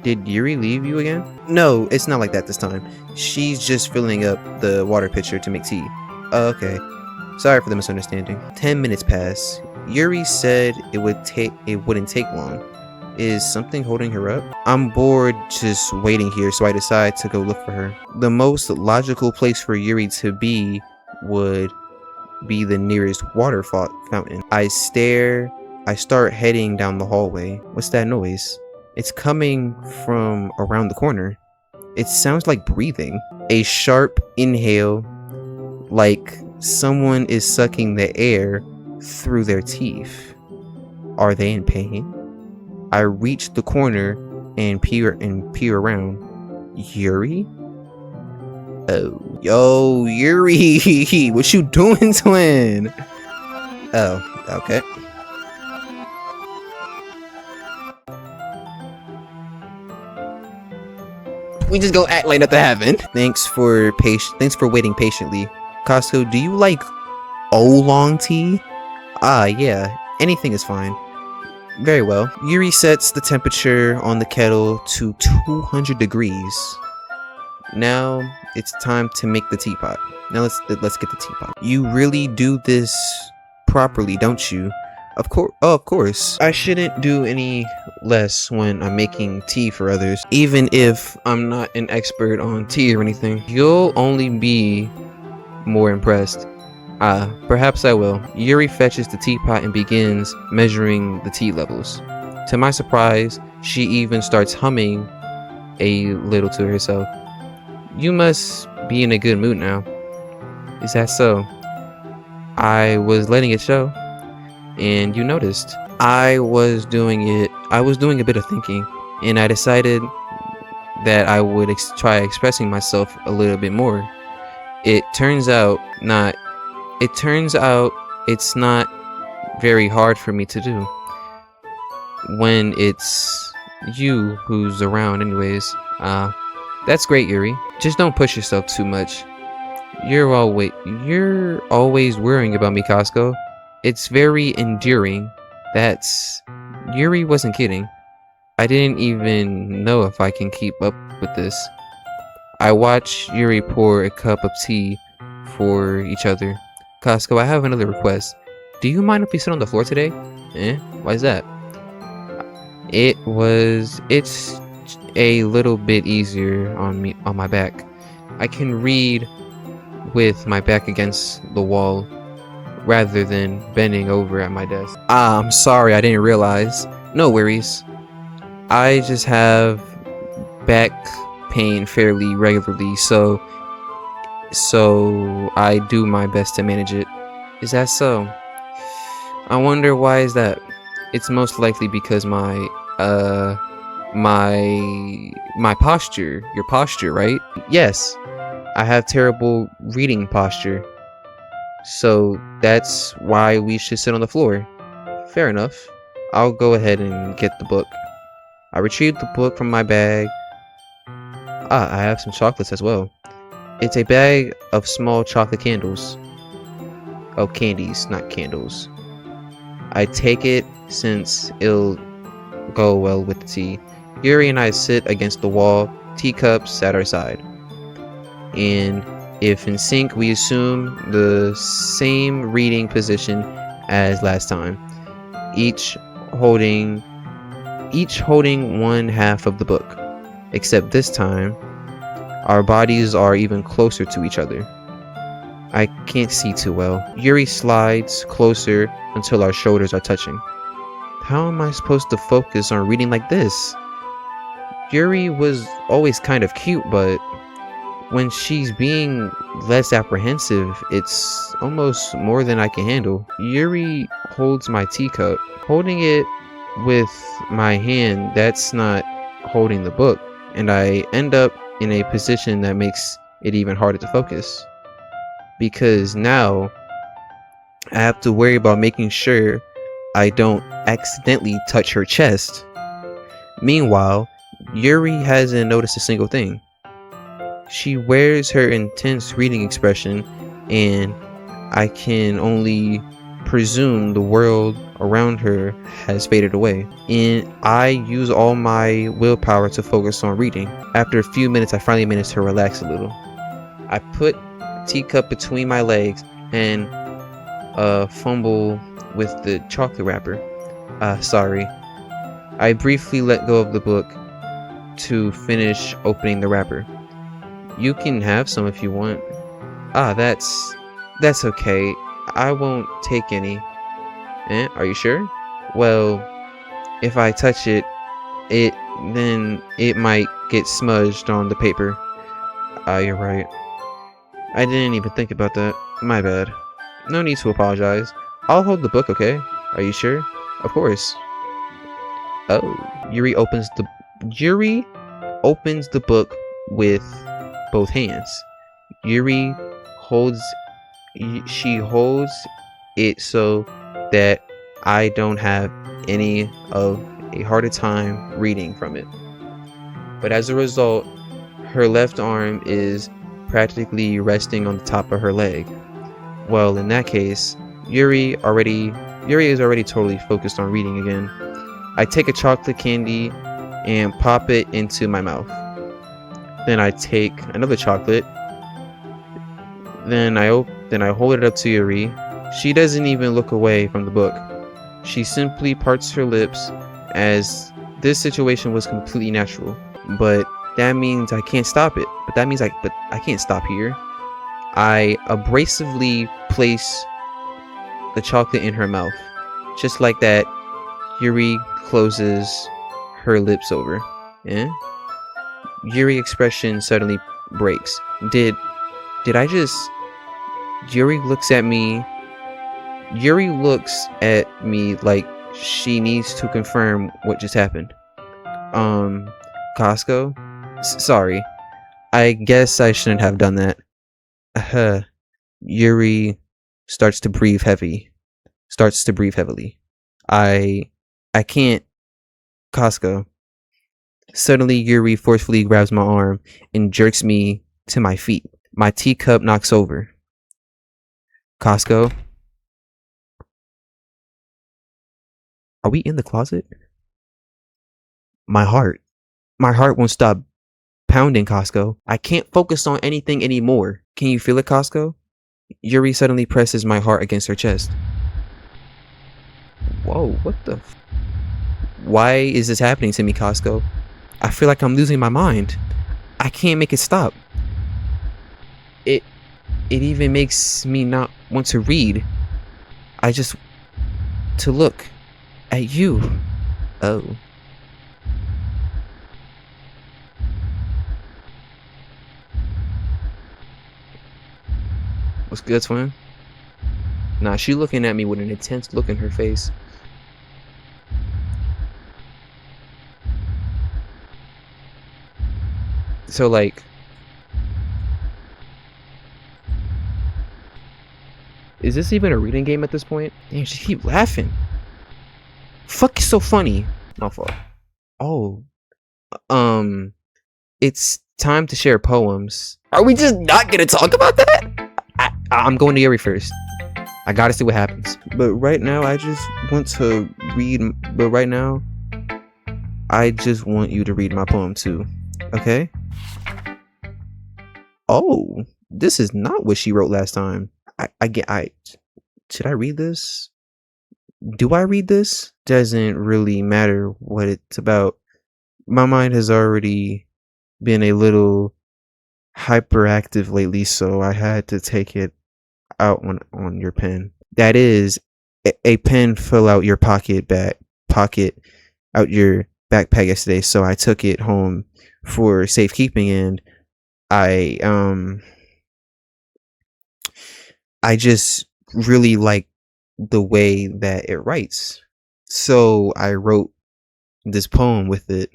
Did Yuri leave you again? No, it's not like that this time. She's just filling up the water pitcher to make tea. Okay. Sorry for the misunderstanding. 10 minutes pass. Yuri said it wouldn't take long. Is something holding her up? I'm bored just waiting here, so I decide to go look for her. The most logical place for Yuri to be would be the nearest water fountain. I start heading down the hallway. What's that noise? It's coming from around the corner. It sounds like breathing. A sharp inhale, like someone is sucking the air through their teeth. Are they in pain? I reach the corner and peer around. Yuri? Oh, yo, Yuri, what you doing, twin? Oh, okay. We just go act like nothing happened. Thanks for waiting patiently. Costco, do you like oolong tea? Yeah, anything is fine. Very well. Yuri sets the temperature on the kettle to 200 degrees. Now it's time to make the teapot. Now let's get the teapot. You really do this properly, don't you? Of course. Oh, of course. I shouldn't do any less when I'm making tea for others, even if I'm not an expert on tea or anything. You'll only be more impressed. Perhaps I will. Yuri fetches the teapot and begins measuring the tea levels. To my surprise, she even starts humming a little to herself. You must be in a good mood now. Is that so? I was letting it show, and you noticed. I was doing it I was doing a bit of thinking, and I decided that I would try expressing myself a little bit more. It turns out not. It turns out it's not very hard for me to do when it's you who's around, anyways. That's great, Yuri. Just don't push yourself too much. You're always worrying about me, Costco. It's very endearing. That's Yuri wasn't kidding. I didn't even know if I can keep up with this. I watch Yuri pour a cup of tea for each other. Costco, I have another request. Do you mind if we sit on the floor today? Why is that? It's a little bit easier on my back. I can read with my back against the wall rather than bending over at my desk. I'm sorry, I didn't realize. No worries. I just have back pain fairly regularly, so I do my best to manage it. Is that so? I wonder why is that? It's most likely because my posture, your posture, right? Yes. I have terrible reading posture. So that's why we should sit on the floor. Fair enough. I'll go ahead and get the book. I retrieved the book from my bag. I have some chocolates as well. It's a bag of small chocolate candles. Oh, candies, not candles. I take it since it'll go well with the tea. Yuri and I sit against the wall, teacups at our side. And if in sync, we assume the same reading position as last time. Each holding one half of the book. Except this time, our bodies are even closer to each other. I can't see too well. Yuri slides closer until our shoulders are touching. How am I supposed to focus on reading like this? Yuri was always kind of cute, but when she's being less apprehensive, it's almost more than I can handle. Yuri holds my teacup. Holding it with my hand, that's not holding the book, and I end up in a position that makes it even harder to focus. Because now, I have to worry about making sure I don't accidentally touch her chest. Meanwhile, Yuri hasn't noticed a single thing. She wears her intense reading expression, and I can only presume the world around her has faded away. And I use all my willpower to focus on reading. After a few minutes, I finally managed to relax a little. I put the teacup between my legs and fumble with the chocolate wrapper. Sorry. I briefly let go of the book to finish opening the wrapper. You can have some if you want. That's okay. I won't take any. Are you sure? Well, if I touch it, then it might get smudged on the paper. You're right. I didn't even think about that. My bad. No need to apologize. I'll hold the book, okay? Are you sure? Of course. Oh, Yuri opens the book with both hands. Yuri holds it so that I don't have any of a harder time reading from it. But as a result, her left arm is practically resting on the top of her leg. Well, in that case, Yuri is already totally focused on reading again. I take a chocolate candy and pop it into my mouth. Then I take another chocolate. Then I hold it up to Yuri. She doesn't even look away from the book. She simply parts her lips, as this situation was completely natural. But that means I can't stop it. But I can't stop here. I abrasively place the chocolate in her mouth. Just like that, Yuri closes her lips over. Yuri expression suddenly breaks. Did I just... Yuri looks at me like She needs to confirm what just happened. Costco? Sorry. I guess I shouldn't have done that. Yuri starts to breathe heavily. I can't. Costco. Suddenly, Yuri forcefully grabs my arm and jerks me to my feet. My teacup knocks over. Costco? Are we in the closet? My heart won't stop pounding, Costco. I can't focus on anything anymore. Can you feel it, Costco? Yuri suddenly presses my heart against her chest. Whoa, what the? Why is this happening to me, Costco? I feel like I'm losing my mind. I can't make it stop. It even makes me not want to read. I just to look at you. Oh. What's good, twin? Nah, she looking at me with an intense look in her face. So, like, is this even a reading game at this point? Damn, she keep laughing. Fuck, is so funny. My fault. Oh, it's time to share poems. Are we just not gonna talk about that? I'm going to Yuri first. I gotta see what happens. But right now, I just want to read. But right now, I just want you to read my poem too. Okay? Oh, this is not what she wrote last time. Should I read this? Do I read this? Doesn't really matter what it's about. My mind has already been a little hyperactive lately, so I had to take it out on your pen. That is, a pen fell out your pocket out your backpack yesterday, so I took it home for safekeeping, and I just really like the way that it writes. So I wrote this poem with it,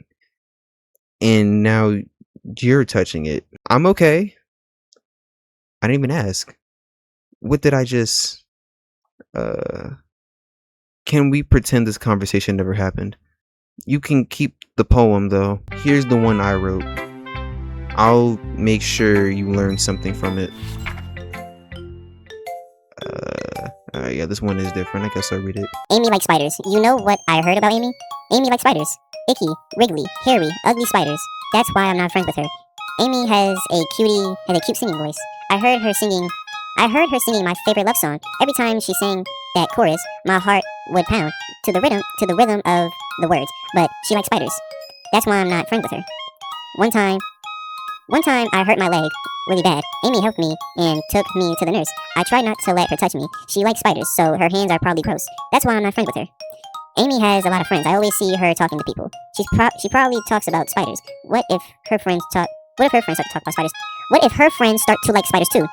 and now you're touching it. I'm okay. I didn't even ask. What did I just can we pretend this conversation never happened? You can keep the poem though. Here's the one I wrote. I'll make sure you learn something from it. Yeah, this one is different. I guess I'll read it. Amy likes spiders. You know what I heard about Amy? Amy likes spiders. Icky, wriggly, hairy, ugly spiders. That's why I'm not friends with her. Amy has a cute singing voice. I heard her singing my favorite love song. Every time she sang that chorus, my heart would pound to the rhythm of the words. But she likes spiders. That's why I'm not friends with her. One time I hurt my leg really bad. Amy helped me and took me to the nurse. I tried not to let her touch me. She likes spiders, so her hands are probably gross. That's why I'm not friends with her. Amy has a lot of friends. I always see her talking to people. She probably talks about spiders. What if her friends start to talk about spiders? What if her friends start to like spiders too?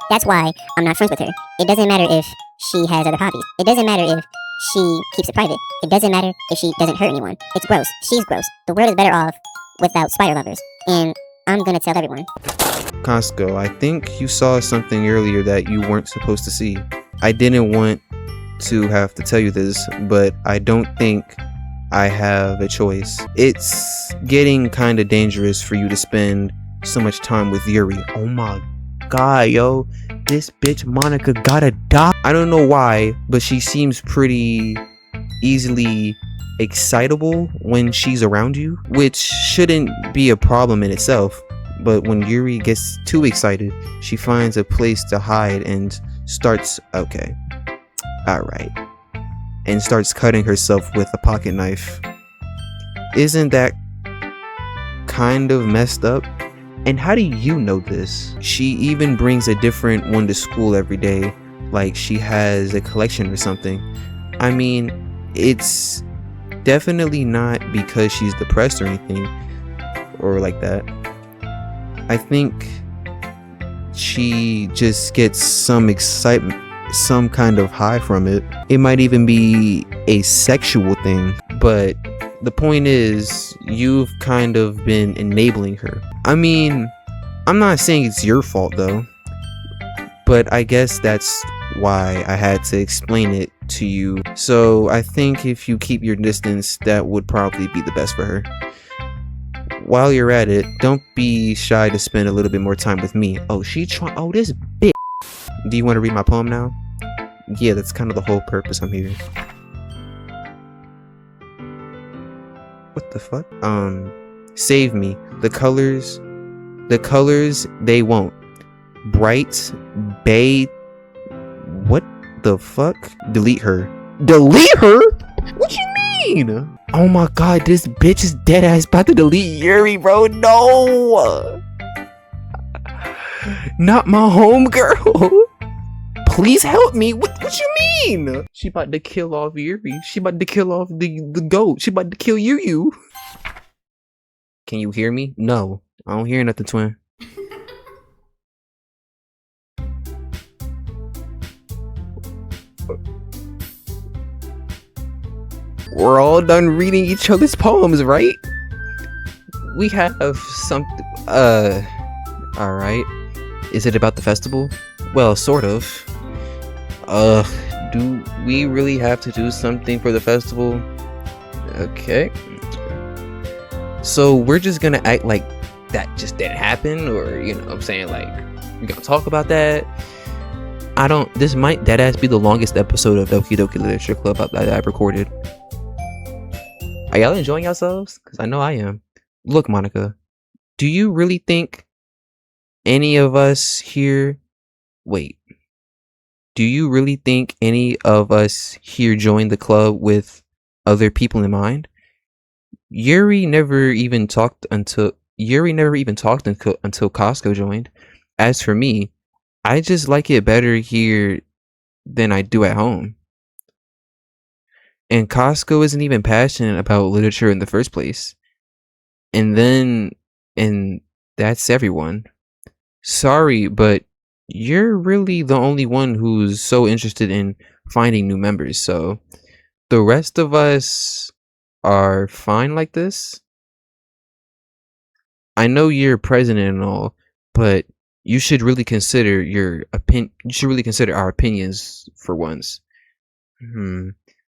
That's why I'm not friends with her. It doesn't matter if she has other hobbies. It doesn't matter if she keeps it private. It doesn't matter if she doesn't hurt anyone. It's gross. She's gross. The world is better off without spider lovers. And I'm gonna tell everyone. Costco, I think you saw something earlier that you weren't supposed to see. I didn't want to have to tell you this, but I don't think I have a choice. It's getting kind of dangerous for you to spend so much time with Yuri. Oh my god, yo. This bitch Monica gotta die. I don't know why, but she seems pretty easily excitable when she's around you, which shouldn't be a problem in itself. But when Yuri gets too excited, she finds a place to hide and starts cutting herself with a pocket knife. Isn't that kind of messed up? And how do you know this? She even brings a different one to school every day, like she has a collection or something. I mean, it's definitely not because she's depressed or anything or like that. I think she just gets some excitement some kind of high from it. It might even be a sexual thing. But the point is, you've kind of been enabling her. I mean, I'm not saying it's your fault though, but I guess that's why I had to explain it to you. So I think if you keep your distance, that would probably be the best for her. While you're at it, don't be shy to spend a little bit more time with me. Oh, this bitch. Do you want to read my poem now? Yeah, that's kind of the whole purpose I'm here. What the fuck? Save me. The colors, they won't. Bright, bay. What the fuck? Delete her. Delete her? What you mean? Oh my god, this bitch is dead ass about to delete Yuri, bro. No! Not my homegirl. Please help me. What you mean? She about to kill off Yuri. She about to kill off the goat. She about to kill you. Can you hear me? No. I don't hear nothing, twin. We're all done reading each other's poems, right? We have something. Alright. Is it about the festival? Well, sort of. Do we really have to do something for the festival? Okay. So we're just gonna act like that just didn't happen, or you know what I'm saying, like we're gonna talk about that. This might deadass be the longest episode of Doki Doki Literature Club that I've recorded. Are y'all enjoying yourselves? Because I know I am. Look, Monica, do you really think any of us here... Wait. Do you really think any of us here joined the club with other people in mind? Yuri never even talked until Costco joined. As for me, I just like it better here than I do at home. And Costco isn't even passionate about literature in the first place. And that's everyone. Sorry, but you're really the only one who's so interested in finding new members, so the rest of us are fine like this. I know you're president and all, but you should really consider our opinions for once.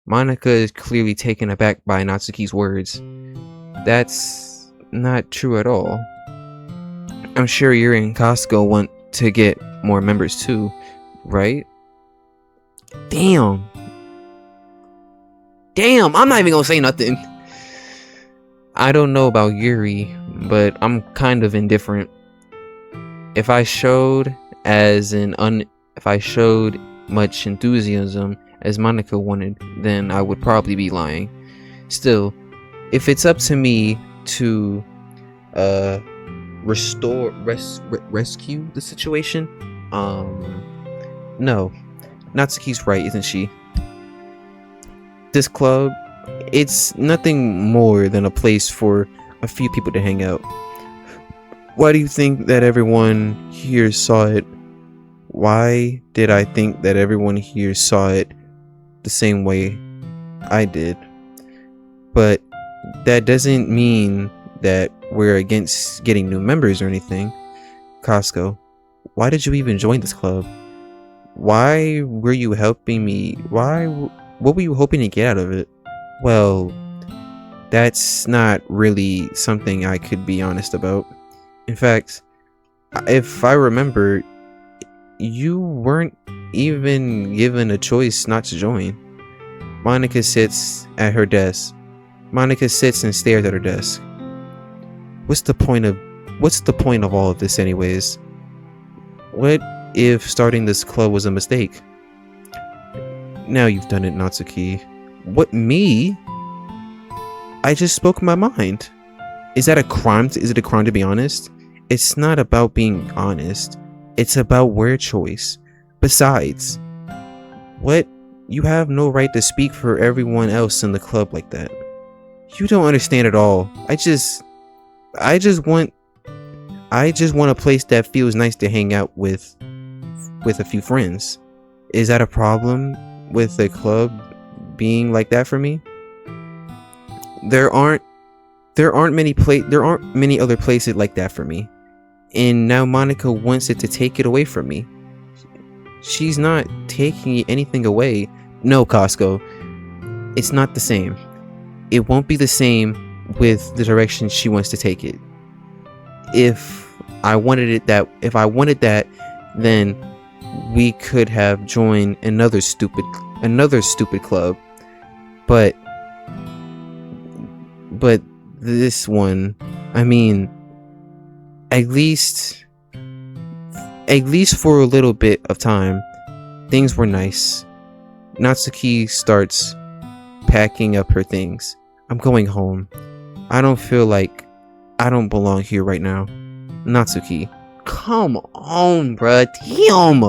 Monica is clearly taken aback by Natsuki's words. That's not true at all. I'm sure Yuri and Costco want to get more members too, right? Damn, I'm not even gonna say nothing. I don't know about Yuri, but I'm kind of indifferent. If I showed much enthusiasm as Monica wanted, then I would probably be lying. Still, if it's up to me to rescue the situation, no, Natsuki's right, isn't she? This club, it's nothing more than a place for a few people to hang out. Why do you think that everyone here saw it? Why did I think that everyone here saw it the same way I did? But that doesn't mean that we're against getting new members or anything. Costco, why did you even join this club? Why were you helping me? What were you hoping to get out of it? Well, that's not really something I could be honest about. In fact, if I remember, you weren't even given a choice not to join. Monica sits and stares at her desk. What's the point of all of this anyways? What if starting this club was a mistake? Now you've done it, Natsuki. What, me? I just spoke my mind. Is that a crime? Is it a crime to be honest? It's not about being honest. It's about word choice. Besides, you have no right to speak for everyone else in the club like that. You don't understand at all. I just want a place that feels nice to hang out with a few friends. Is that a problem with the club being like that for me? There aren't there aren't many other places like that for me. And now Monica wants it to take it away from me. She's not taking anything away. No, Costco. It's not the same. It won't be the same with the direction she wants to take it. If I wanted that, then we could have joined another stupid club. But this one, I mean, at least for a little bit of time, things were nice. Natsuki starts packing up her things. I'm going home. I don't feel like I don't belong here right now. Natsuki, come on, bruh. Damn.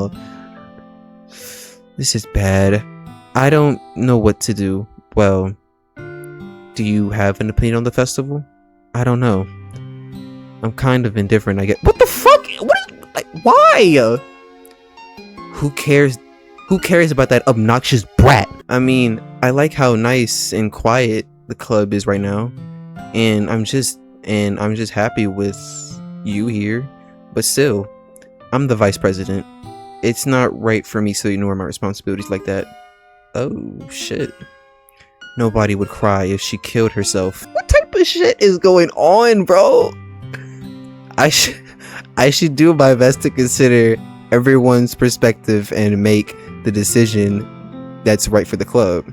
This is bad. I don't know what to do. Well, do you have an opinion on the festival? I don't know. I'm kind of indifferent, I guess. What the fuck? What are you, like, why? Who cares? Who cares about that obnoxious brat? I mean, I like how nice and quiet the club is right now, and I'm just happy with you here. But still, I'm the vice president. It's not right for me to ignore my responsibilities like that. Oh shit. Nobody would cry if she killed herself. What type of shit is going on, bro? I should do my best to consider everyone's perspective and make the decision that's right for the club.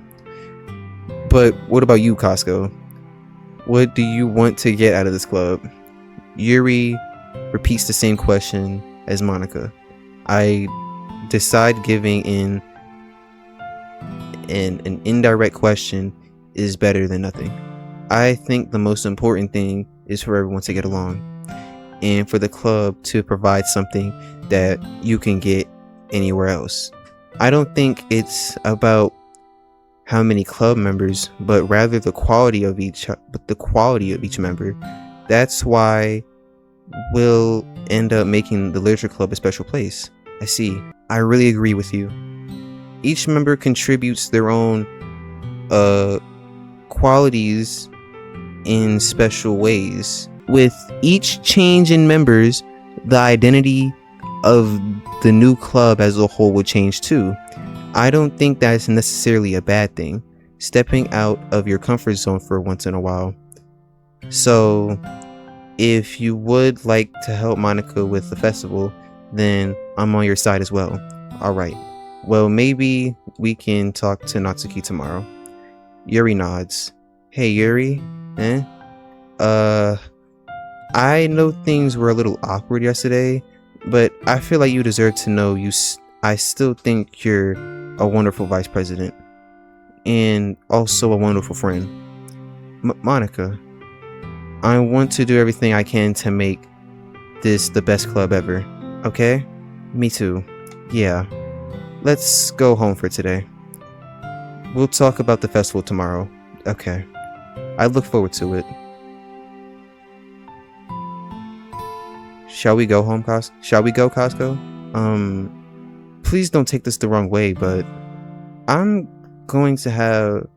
But what about you, Costco? What do you want to get out of this club? Yuri repeats the same question as Monica. I decide giving in an indirect question is better than nothing. I think the most important thing is for everyone to get along, and for the club to provide something that you can get anywhere else. I don't think it's about how many club members, but rather the quality of each member. That's why we'll end up making the literature club a special place. I see. I really agree with you. Each member contributes their own qualities in special ways. With each change in members, the identity of the new club as a whole would change too. I don't think that's necessarily a bad thing, stepping out of your comfort zone for once in a while. So, if you would like to help Monica with the festival, then I'm on your side as well. Alright, well, maybe we can talk to Natsuki tomorrow. Yuri nods. Hey Yuri, I know things were a little awkward yesterday, but I feel like you deserve to know I still think you're a wonderful vice president, and also a wonderful friend. Monica, I want to do everything I can to make this the best club ever, okay? Me too. Yeah. Let's go home for today. We'll talk about the festival tomorrow. Okay. I look forward to it. Shall we go home, Costco? Please don't take this the wrong way, but I'm going to have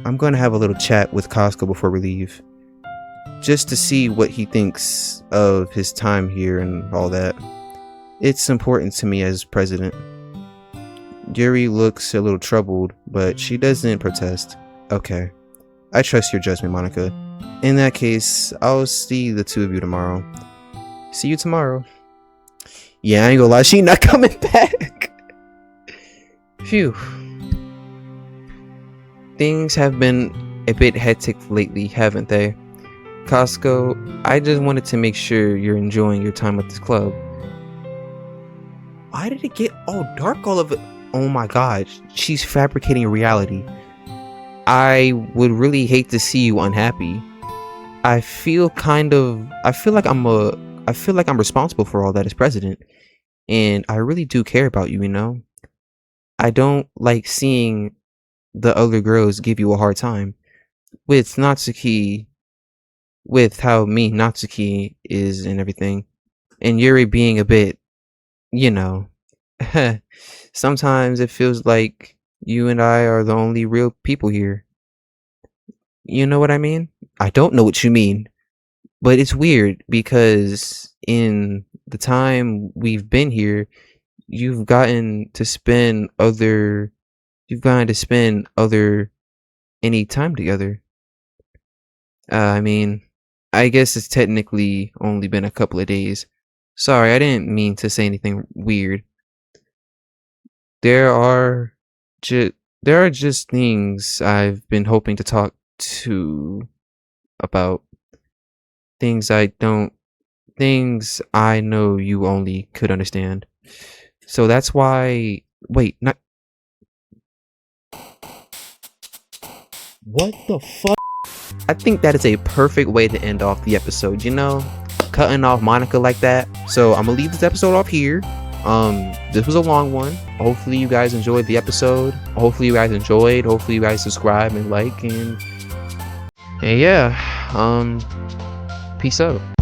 a little chat with Costco before we leave, just to see what he thinks of his time here and all that. It's important to me as president. Yuri looks a little troubled, but she doesn't protest. Okay. I trust your judgment, Monica. In that case, I'll see the two of you tomorrow. See you tomorrow. Yeah, I ain't gonna lie, she not coming back. Phew. Things have been a bit hectic lately, haven't they? Costco, I just wanted to make sure you're enjoying your time at this club. Why did it get all dark all of it? Oh my god, she's fabricating reality. I would really hate to see you unhappy. I feel like I'm responsible for all that as president, and I really do care about you, you know? I don't like seeing the other girls give you a hard time. With Natsuki, with how mean Natsuki is and everything, and Yuri being a bit, you know, Sometimes it feels like you and I are the only real people here. You know what I mean? I don't know what you mean, but it's weird because in the time we've been here, you've gotten to spend other any time together. I mean, I guess it's technically only been a couple of days. Sorry, I didn't mean to say anything weird. There are just there are just things I've been hoping to talk to about things things I know you only could understand. So that's why wait, not what the fuck? I think that is a perfect way to end off the episode, you know? Cutting off Monica like that. So I'm gonna leave this episode off here. This was a long one. Hopefully you guys enjoyed the episode. Hopefully you guys subscribe and like and yeah. Peace out.